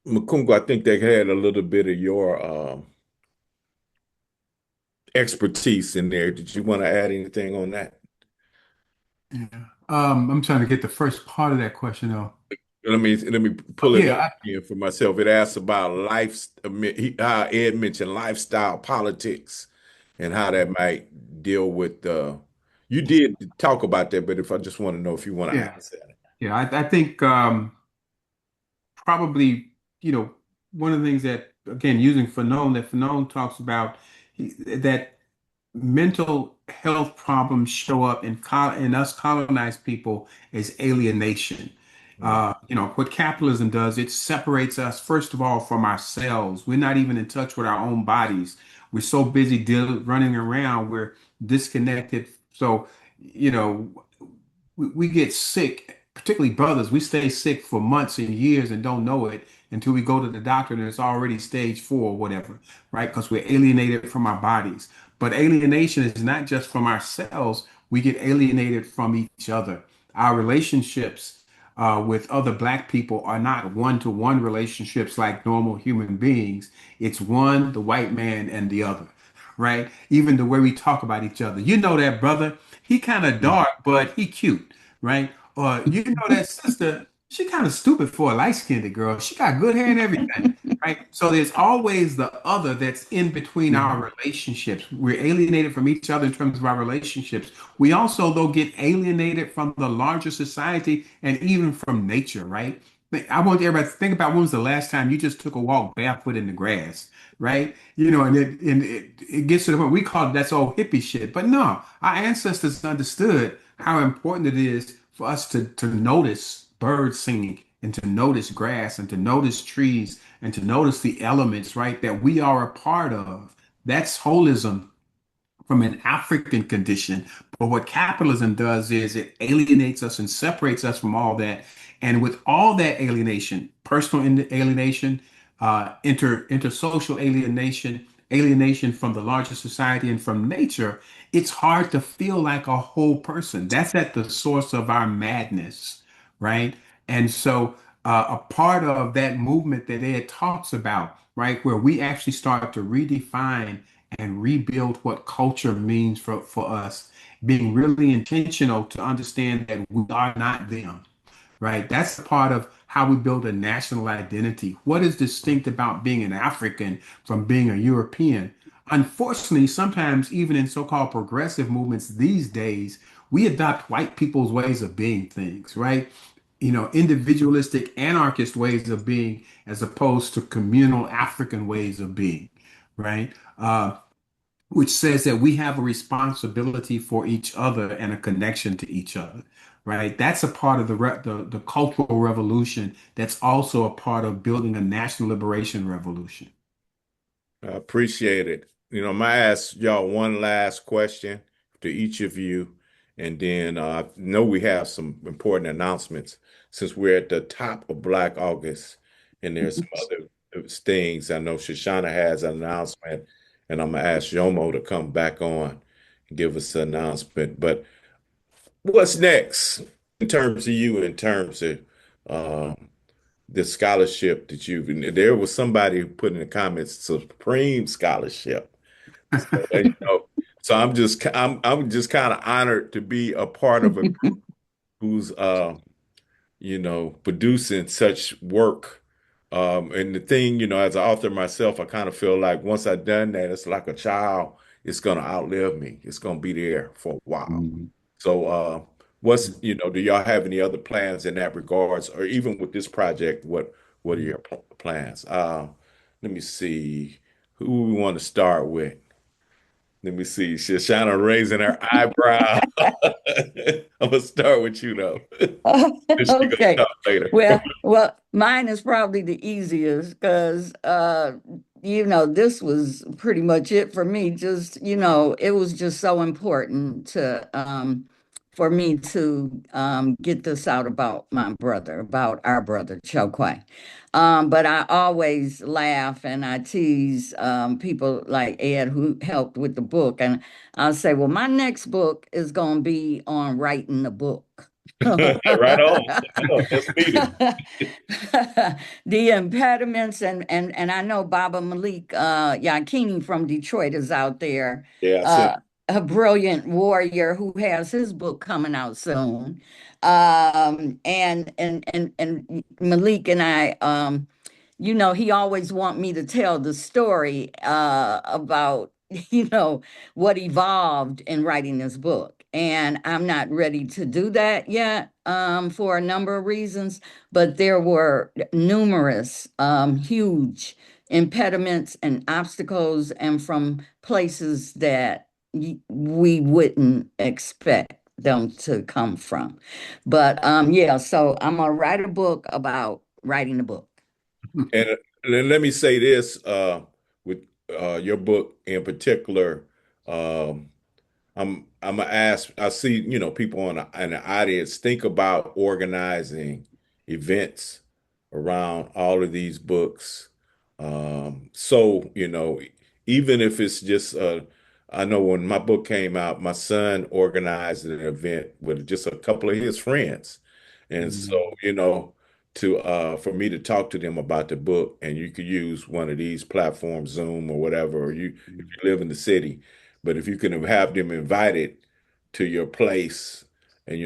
Makungu, I think they had a little bit of your expertise in there. Did you want to add anything on that? Yeah. I'm trying to get the first part of that question though. Let me pull it up Yeah, again for myself. It asks about life. Ed mentioned lifestyle politics and how that might deal with. You did talk about that, but if I just want to know if you want to yeah, answer that. yeah. I think probably, one of the things that, again, using Fanon, that Fanon talks about, that mental health problems show up in us colonized people as alienation. Mm, What capitalism does, it separates us, first of all, from ourselves. We're not even in touch with our own bodies. We're so busy running around, we're disconnected. So, you know, we get sick, particularly brothers. We stay sick for months and years and don't know it until we go to the doctor and it's already stage 4 or whatever, right? Because we're alienated from our bodies. But alienation is not just from ourselves, we get alienated from each other. Our relationships with other Black people are not one-to-one relationships like normal human beings. It's one, the white man, and the other, right? Even the way we talk about each other. You know that brother, he kind of mm, dark, but he cute, right? Or you know that sister, she kind of stupid for a light-skinned girl. She got good hair and everything, right? So there's always the other that's in between our relationships. We're alienated from each other in terms of our relationships. We also, though, get alienated from the larger society and even from nature, right? I want everybody to think about when was the last time you just took a walk barefoot in the grass, right? And it gets to the point we call it that's old hippie shit. But no, our ancestors understood how important it is for us to notice birds singing and to notice grass and to notice trees and to notice the elements, right, that we are a part of. That's holism from an African condition. But what capitalism does is it alienates us and separates us from all that. And with all that alienation, personal alienation, intersocial alienation, alienation from the larger society and from nature, it's hard to feel like a whole person. That's at the source of our madness, right? And so a part of that movement that Ed talks about, right, where we actually start to redefine and rebuild what culture means for us, being really intentional to understand that we are not them, right? That's a part of how we build a national identity. What is distinct about being an African from being a European? Unfortunately, sometimes even in so-called progressive movements these days, we adopt white people's ways of being things, right? Individualistic anarchist ways of being as opposed to communal African ways of being, right? Which says that we have a responsibility for each other and a connection to each other, right? That's a part of the cultural revolution. That's also a part of building a national liberation revolution. I appreciate it. I'm gonna ask y'all one last question to each of you, and then I know we have some important announcements since we're at the top of Black August, and there's some other things. I know Shoshana has an announcement, and I'm gonna ask Yomo to come back on and give us an announcement. But what's next in terms of you, in terms of um, the scholarship that there was somebody who put in the comments supreme scholarship. So, so I'm just kind of honored to be a part of a group who's producing such work. And the thing, as an author myself, I kind of feel like once I've done that, it's like a child, it's gonna outlive me. It's gonna be there for a while. Mhm. So, do y'all have any other plans in that regards, or even with this project, what are your plans? Let me see who we want to start with. Let me see. Shoshana raising her eyebrow. I'm gonna start with you though. She gonna Okay. talk later. Well, mine is probably the easiest because this was pretty much it for me. Just, it was just so important to for me to get this out about my brother, about our brother, Chokwe. But I always laugh and I tease people like Ed who helped with the book. And I'll say, well, my next book is going to be on writing the book. Right on. Let's go. Let's meet it. The impediments and I know Baba Malik Yakini from Detroit is out there, Yeah, I sent. uh, a brilliant warrior who has his book coming out soon. And Malik and I, he always want me to tell the story about, what evolved in writing this book. And I'm not ready to do that yet for a number of reasons, but there were numerous huge impediments and obstacles and from places that we wouldn't expect them to come from. But yeah, so I'm gonna write a book about writing a book. And let me say this, with your book in particular, um, I'm gonna ask. I see, people in the audience think about organizing events around all of these books. So, even if it's just, I know when my book came out, my son organized an event with just a couple of his friends, and so, Mhm. to for me to talk to them about the book, and you could use one of these platforms, Zoom or whatever, or if you live in the city. But if you can have them invited to your place and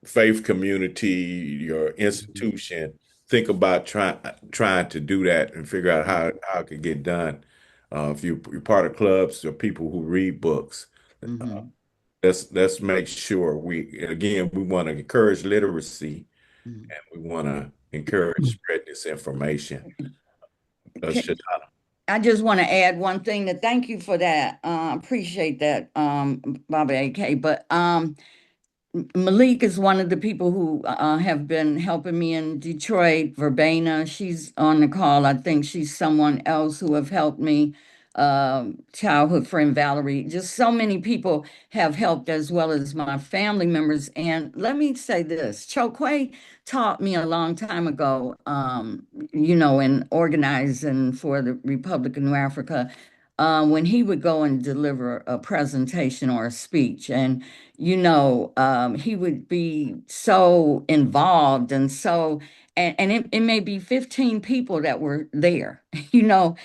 faith community, your institution, think about trying to do that and figure out how it could get done. If you're part of clubs or people who read books, Mm-hmm. let's make sure we want to encourage literacy Mm-hmm. and we want to encourage spread this information. Shushanna. I just want to add one thing to thank you for that. Appreciate that, Bobby AK. But Malik is one of the people who have been helping me in Detroit. Verbena, she's on the call. I think she's someone else who have helped me. Childhood friend Valerie. Just so many people have helped as well as my family members. And let me say this, Chokwe taught me a long time ago, in organizing for the Republic of New Africa, when he would go and deliver a presentation or a speech. And he would be so involved and so, and it may be 15 people that were there, you know,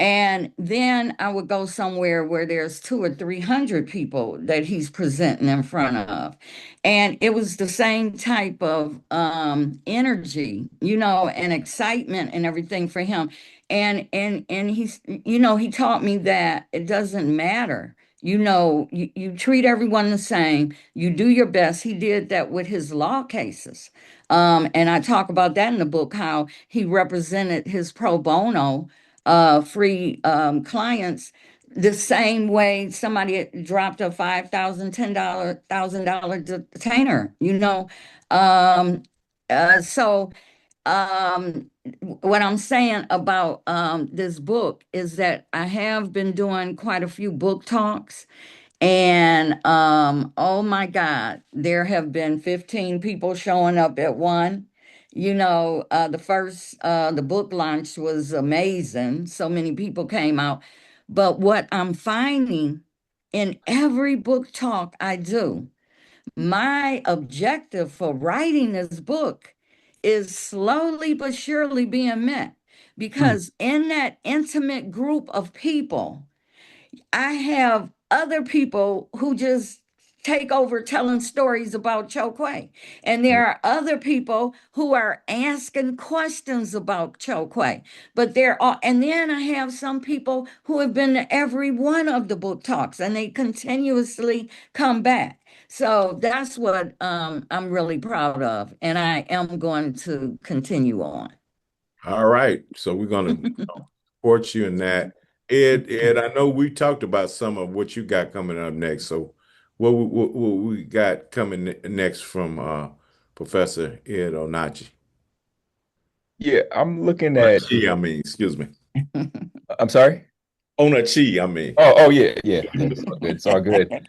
and then I would go somewhere where there's 200 or 300 people that he's presenting in front of. And it was the same type of energy, and excitement and everything for him. And he taught me that it doesn't matter. You treat everyone the same. You do your best. He did that with his law cases. And I talk about that in the book, how he represented his pro bono free clients the same way somebody had dropped a $5,000, $10,000 detainer, Um, so what I'm saying about this book is that I have been doing quite a few book talks. And oh my God, there have been 15 people showing up at one. The book launch was amazing. So many people came out. But what I'm finding in every book talk I do, my objective for writing this book is slowly but surely being met. Because in that intimate group of people, I have other people who just take over telling stories about Chokwe. And there are other people who are asking questions about Chokwe. And then I have some people who have been to every one of the book talks and they continuously come back. So that's what I'm really proud of. And I am going to continue on. All right. So we're going to support you in that. Ed, I know we talked about some of what you got coming up next. So what we got coming next from Professor Ed Onaci? Yeah, I'm looking at, Onachi, I mean, excuse me. I'm sorry. Onachi, I mean. Oh, yeah, yeah, yeah. It's all good. It's all good.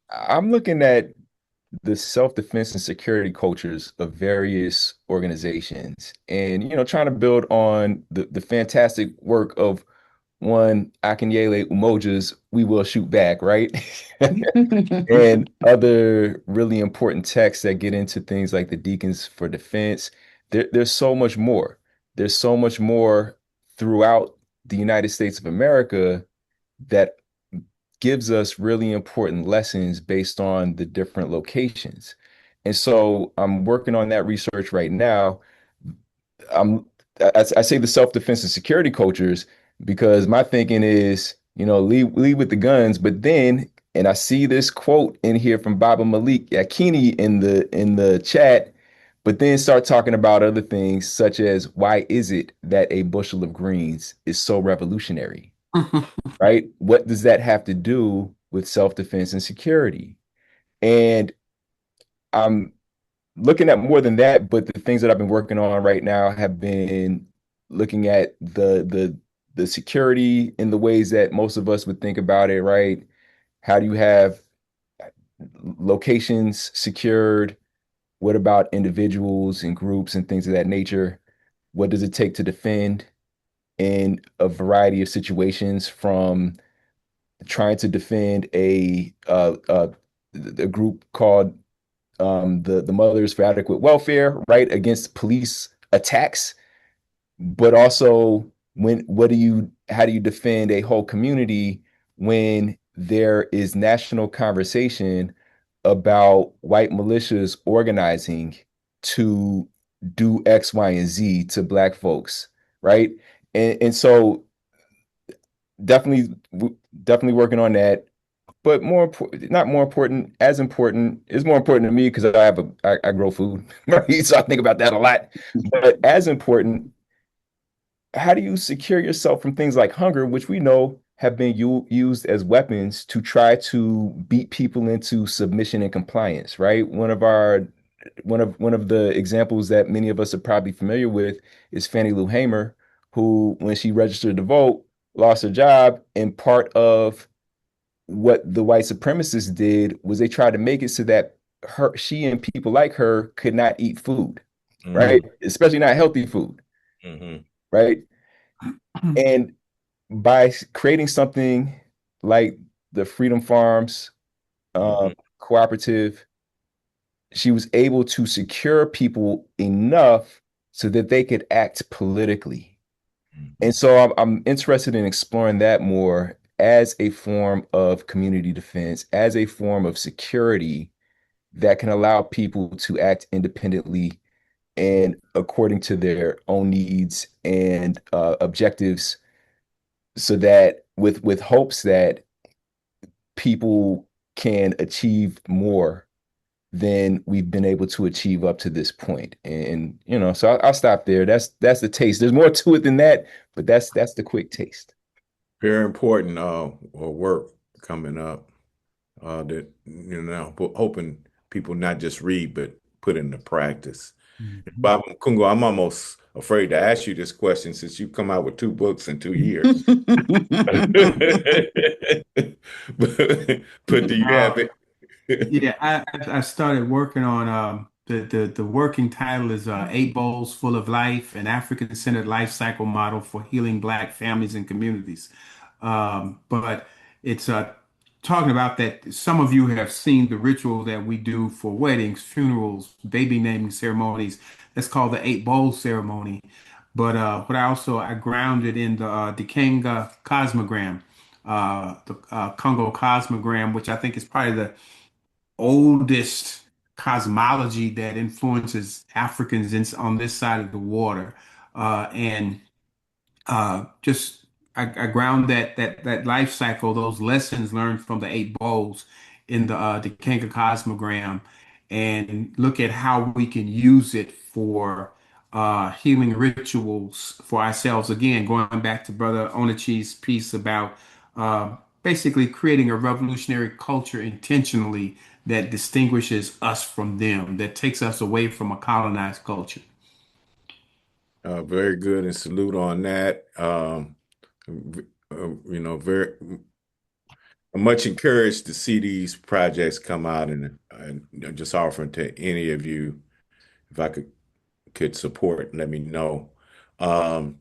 I'm looking at the self-defense and security cultures of various organizations and, trying to build on the fantastic work of one Akinyele Umoja's We Will Shoot Back, right? And other really important texts that get into things like the Deacons for Defense. There's so much more. There's so much more throughout the United States of America that gives us really important lessons based on the different locations. And so I'm working on that research right now. I'm I say the self-defense and security cultures because my thinking is, lead with the guns, but then, and I see this quote in here from Baba Malik Yakini in the chat, but then start talking about other things such as why is it that a bushel of greens is so revolutionary, right? What does that have to do with self-defense and security? And I'm looking at more than that, but the things that I've been working on right now have been looking at the security in the ways that most of us would think about it, right? How do you have locations secured? What about individuals and groups and things of that nature? What does it take to defend in a variety of situations, from trying to defend a group called the Mothers for Adequate Welfare, right, against police attacks, but also how do you defend a whole community when there is national conversation about white militias organizing to do X, Y, and Z to Black folks, right? And so definitely definitely working on that. But more important, not more important, as important, is more important to me because I grow food, right? So I think about that a lot. But as important, how do you secure yourself from things like hunger, which we know have been used as weapons to try to beat people into submission and compliance, right? One of the examples that many of us are probably familiar with is Fannie Lou Hamer, who, when she registered to vote, lost her job, and part of what the white supremacists did was they tried to make it so that she and people like her could not eat food, right? Hmm. Especially not healthy food, Hmm. right? And by creating something like the Freedom Farms Hmm. cooperative, she was able to secure people enough so that they could act politically. And so I'm interested in exploring that more as a form of community defense, as a form of security that can allow people to act independently and according to their own needs and objectives, so that with hopes that people can achieve more than we've been able to achieve up to this point. And so I'll stop there. That's the taste. There's more to it than that, but that's the quick taste. Very important work coming up that hoping people not just read but put into practice. Mhm. Bob Makungu, I'm almost afraid to ask you this question since you come out with 2 books in 2 years. But do you have Uh, it? yeah, I started working on the working title is Eight Bowls Full of Life, an African-centered life cycle model for healing Black families and communities. But it's talking about that some of you have seen the ritual that we do for weddings, funerals, baby naming ceremonies. That's called the Eight Bowl ceremony. But I grounded in the Dikenga cosmogram, the Congo cosmogram, which I think is probably the oldest cosmology that influences Africans on this side of the water. And just I ground that life cycle, those lessons learned from the eight bowls in the Kanka cosmogram, and look at how we can use it for healing rituals for ourselves. Again, going back to Brother Onachi's piece about basically creating a revolutionary culture intentionally that distinguishes us from them, that takes us away from a colonized culture. Very good and salute on that. Very much encouraged to see these projects come out and just offering to any of you if I could support, let me know. Um,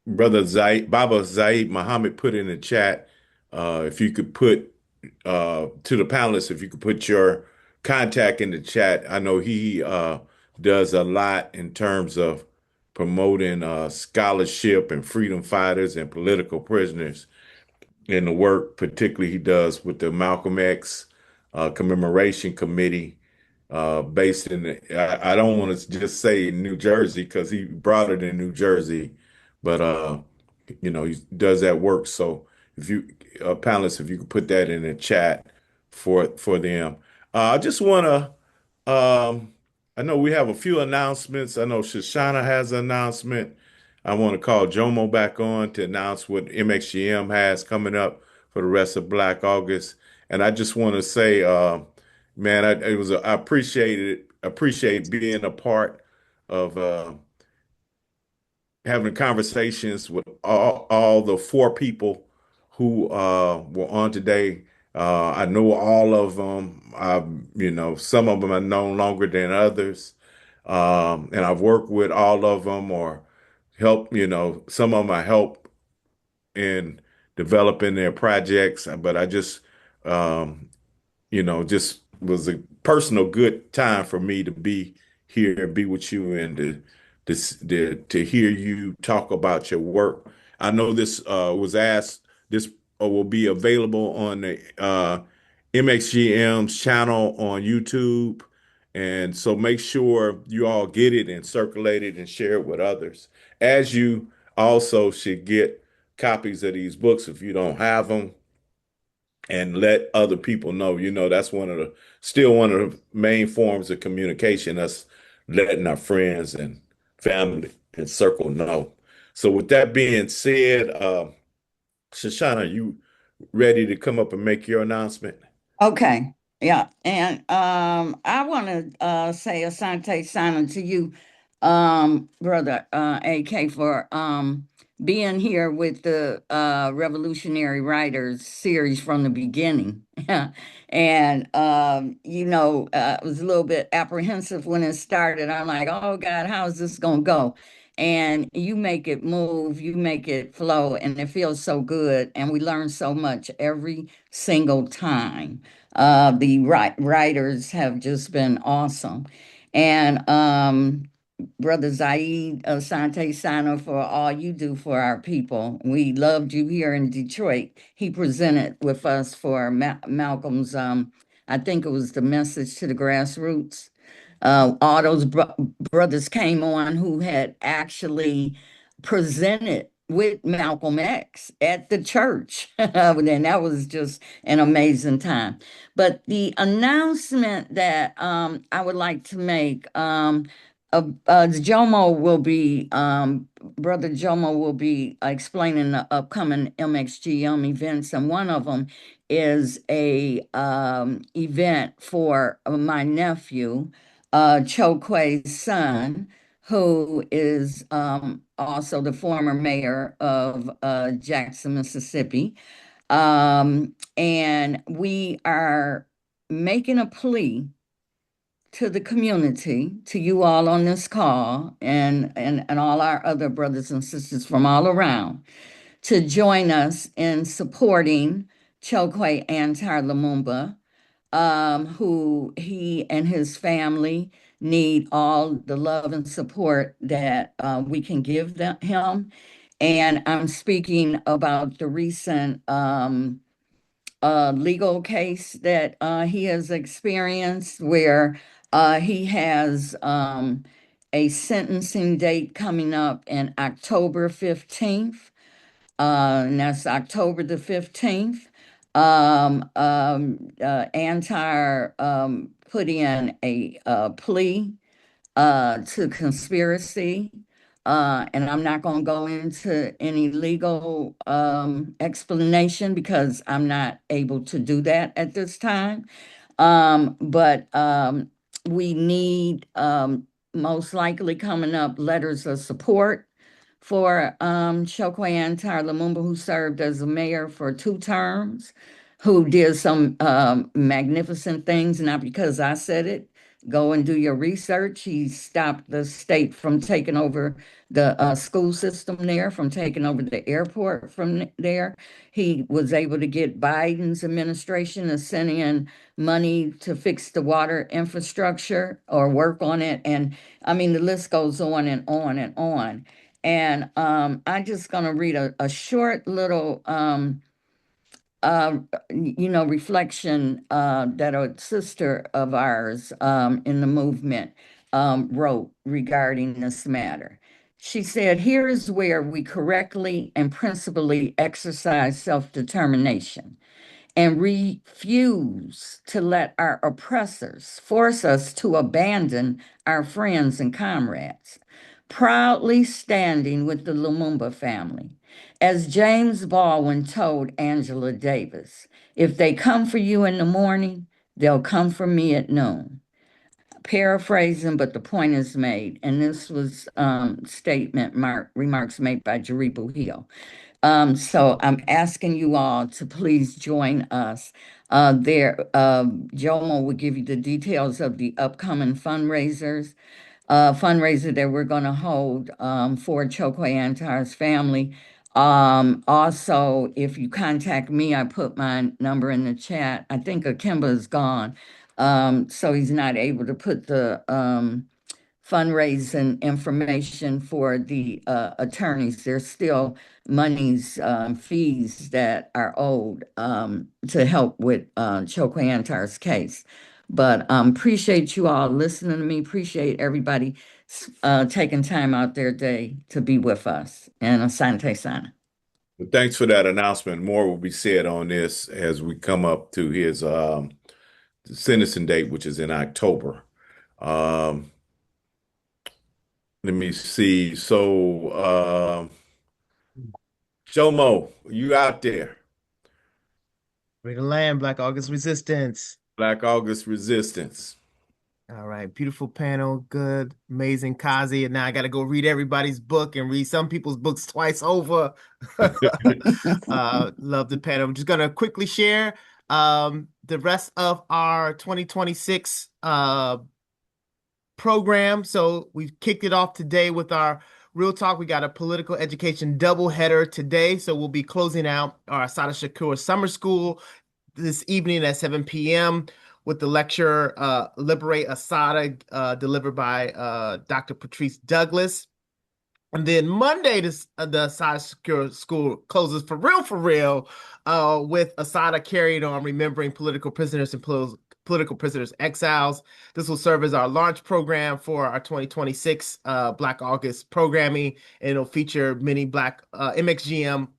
Brother Zaid, Baba Zaid Muhammad put in the chat, if you could put to the panelists, if you could put your contact in the chat. I know he does a lot in terms of promoting scholarship and freedom fighters and political prisoners in the work, particularly he does with the Malcolm X commemoration committee, based in I don't want to just say New Jersey because he brought it in New Jersey, but he does that work. So if you panelists, if you could put that in the chat for them. I just want to, I know we have a few announcements. I know Shoshana has an announcement. I want to call Jomo back on to announce what MXGM has coming up for the rest of Black August. And I just want to say, man, I appreciate being a part of having conversations with all the four people who were on today. I know all of them. Some of them I know longer than others, and I've worked with all of them or help. Some of them I help in developing their projects, but I um, just was a personal good time for me to be here, be with you, and to hear you talk about your work. I know this was asked. This will be available on the MXGM's channel on YouTube. And so make sure you all get it and circulate it and share it with others. As you also should get copies of these books if you don't have them and let other people know. That's still one of the main forms of communication, us letting our friends and family and circle know. So with that being said, Shoshana, you ready to come up and make your announcement? Okay. Yeah. And I want to say Asante Sana to you, brother AK, for being here with the Revolutionary Writers series from the beginning. And I was a little bit apprehensive when it started. I'm like, oh God, how is this gonna go? And you make it move, you make it flow, and it feels so good. And we learn so much every single time. The writers have just been awesome. And Brother Zaid Asante Sano, for all you do for our people. We loved you here in Detroit. He presented with us for Malcolm's, I think it was the message to the grassroots. All those brothers came on who had actually presented with Malcolm X at the church. And that was just an amazing time. But the announcement that I would like to make, Jomo will be, Brother Jomo will be explaining the upcoming MXGM events, and one of them is a event for my nephew, Chokwe's son, who is also the former mayor of Jackson, Mississippi. And we are making a plea to the community, to you all on this call, and all our other brothers and sisters from all around, to join us in supporting Chokwe Lumumba, who he and his family need all the love and support that we can give him. And I'm speaking about the recent legal case that he has experienced, where he has a sentencing date coming up in October 15th. And that's October the 15th. Antar put in a plea to conspiracy. And I'm not going to go into any legal explanation because I'm not able to do that at this time. But we need most likely coming up letters of support for Chokwe Lumumba, who served as a mayor for 2 terms, who did some magnificent things, not because I said it. Go and do your research. He stopped the state from taking over the school system there, from taking over the airport from there. He was able to get Biden's administration to send in money to fix the water infrastructure or work on it. And I mean, the list goes on and on and on. And I'm just going to read a short little reflection that a sister of ours in the movement wrote regarding this matter. She said, "Here is where we correctly and principally exercise self-determination and refuse to let our oppressors force us to abandon our friends and comrades, proudly standing with the Lumumba family. As James Baldwin told Angela Davis, if they come for you in the morning, they'll come for me at noon." Paraphrasing, but the point is made. And this was remarks made by Jeribu Hill. So I'm asking you all to please join us. Jomo will give you the details of the upcoming fundraiser that we're going to hold for Chokwe Antar's family. Also, if you contact me, I put my number in the chat. I think Akimba is gone, so he's not able to put the fundraising information for the attorneys. There's still monies, fees that are owed to help with Chokwe Antar's case. But appreciate you all listening to me. Appreciate everybody taking time out their day to be with us. And Asante Sana. But thanks for that announcement. More will be said on this as we come up to his sentencing date, which is in October. Um, Let me see. So, Jomo, you out there? Free the land, Black August Resistance. Black August Resistance. All right, beautiful panel, good, amazing, Kazi. And now I got to go read everybody's book and read some people's books twice over. Love the panel. I'm just gonna quickly share the rest of our 2026 program. So we've kicked it off today with our Real Talk. We got a political education doubleheader today. So we'll be closing out our Shushanna Shakur Summer School this evening at 7 p.m. with the lecture Liberate Assata delivered by Dr. Patrice Douglas. And then Monday, the Assata Secure School closes for real, with Assata carried on remembering political prisoners and political prisoners exiles. This will serve as our launch program for our 2026 Black August programming, and it'll feature many Black MXGM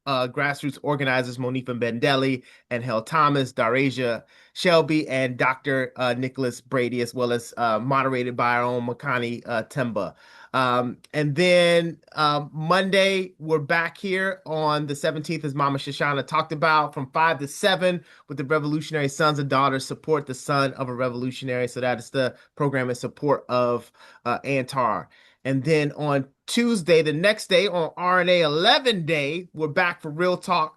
grassroots organizers Monifa Bendelli and Hel Thomas, Darasia Shelby, and Dr. Nicholas Brady, as well as moderated by our own Makani Temba. And then Monday, we're back here on the 17th, as Mama Shoshana talked about, from 5 to 7 with the Revolutionary Sons and Daughters Support the Son of a Revolutionary. So that is the program in support of Antar. And then on Tuesday, the next day, on RNA 11 Day, we're back for Real Talk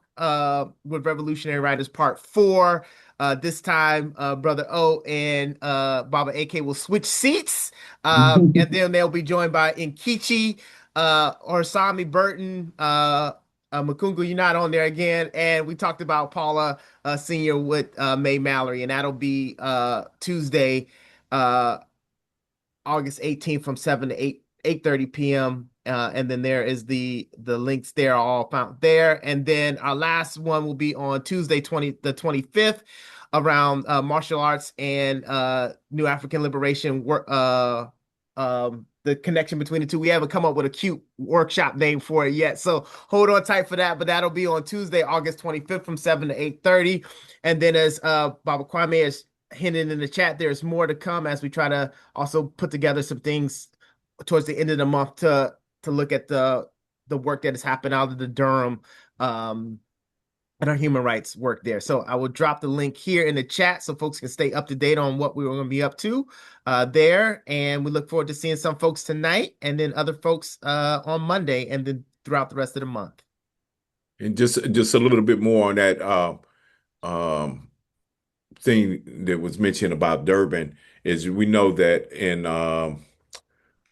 with Revolutionary Writers Part 4. This time, Brother O and Baba AK will switch seats. And then they'll be joined by Nkichi, Orsami Burton, Makungu, you're not on there again. And we talked about Paula Sr. with May Mallory, and that'll be Tuesday, August 18th from 7 to 8:30 p.m. And then there is the links there, all found there. And then our last one will be on Tuesday, the 25th, around martial arts and New African Liberation work. The connection between the two. We haven't come up with a cute workshop name for it yet, so hold on tight for that. But that'll be on Tuesday, August 25th from 7 to 8:30. And then, as Baba Kwame has hinted in the chat, there's more to come as we try to also put together some things towards the end of the month to look at the work that has happened out of the Durham and our human rights work there. So I will drop the link here in the chat so folks can stay up to date on what we were going to be up to there. And we look forward to seeing some folks tonight and then other folks on Monday and then throughout the rest of the month. And just a little bit more on that thing that was mentioned about Durban is we know that in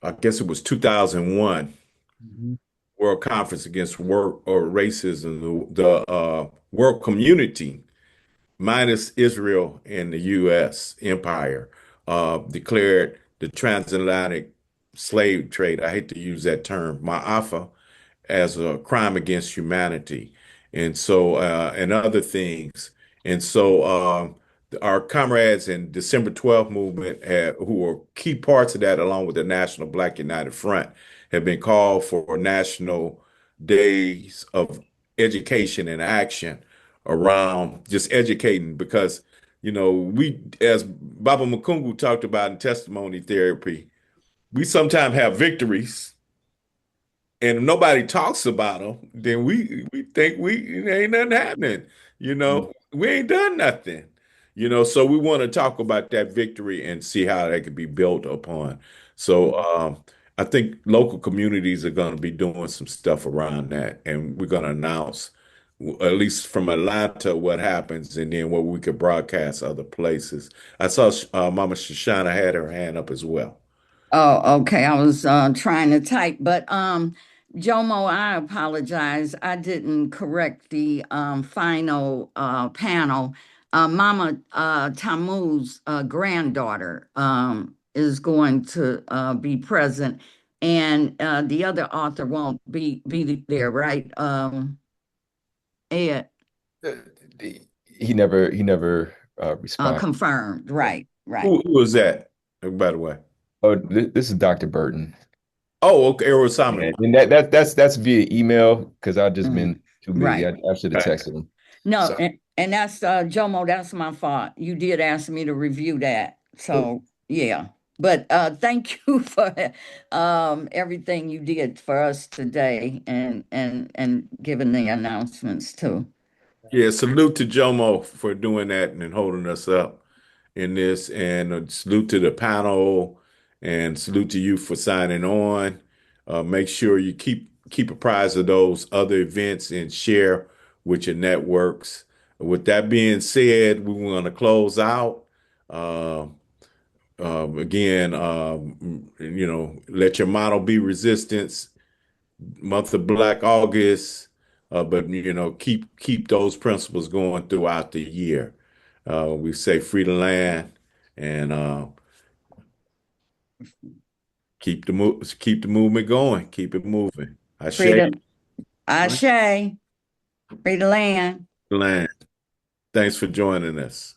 I guess it was 2001 World Conference Against Work or Racism, the world community minus Israel and the U.S. empire declared the transatlantic slave trade, I hate to use that term, ma'afa, as a crime against humanity. And so, and other things. And so, our comrades in December 12th movement, who were key parts of that, along with the National Black United Front, have been called for national days of education and action around just educating because, we, as Baba Makungu talked about in testimony therapy, we sometimes have victories and if nobody talks about them, then we think ain't nothing happening. We ain't done nothing. So we want to talk about that victory and see how that could be built upon. So I think local communities are going to be doing some stuff around that, and we're going to announce at least from Atlanta what happens, and then what we could broadcast other places. I saw Mama Shoshana had her hand up as well. Oh, okay. I was trying to type, but Jomo, I apologize. I didn't correct the final Mama Tamu's granddaughter is going to be present, and the other author won't be there, right? Ed, Uh, he never responded. confirmed, right, right. Who was that, by the way? Oh, this is Dr. Burton. Oh, okay, Errol Yeah, Simon. and that's via email because I've just Mhm. been too busy. Right. I should have Right. texted him. No, So and that's Jomo, that's my fault. You did ask me to review that. So yeah. But thank you for everything you did for us today, and giving the announcements too. Yeah, salute to Jomo for doing that and holding us up in this, and salute to the panel, and salute to you for signing on. Make sure you keep apprised of those other events and share with your networks. With that being said, we want to close out. Uh, Again, let your motto be resistance. Month of Black August, but keep those principles going throughout the year. We say free the land, and keep the movement going, keep it moving. I share Freedom, Ashe, free the land. land. Thanks for joining us.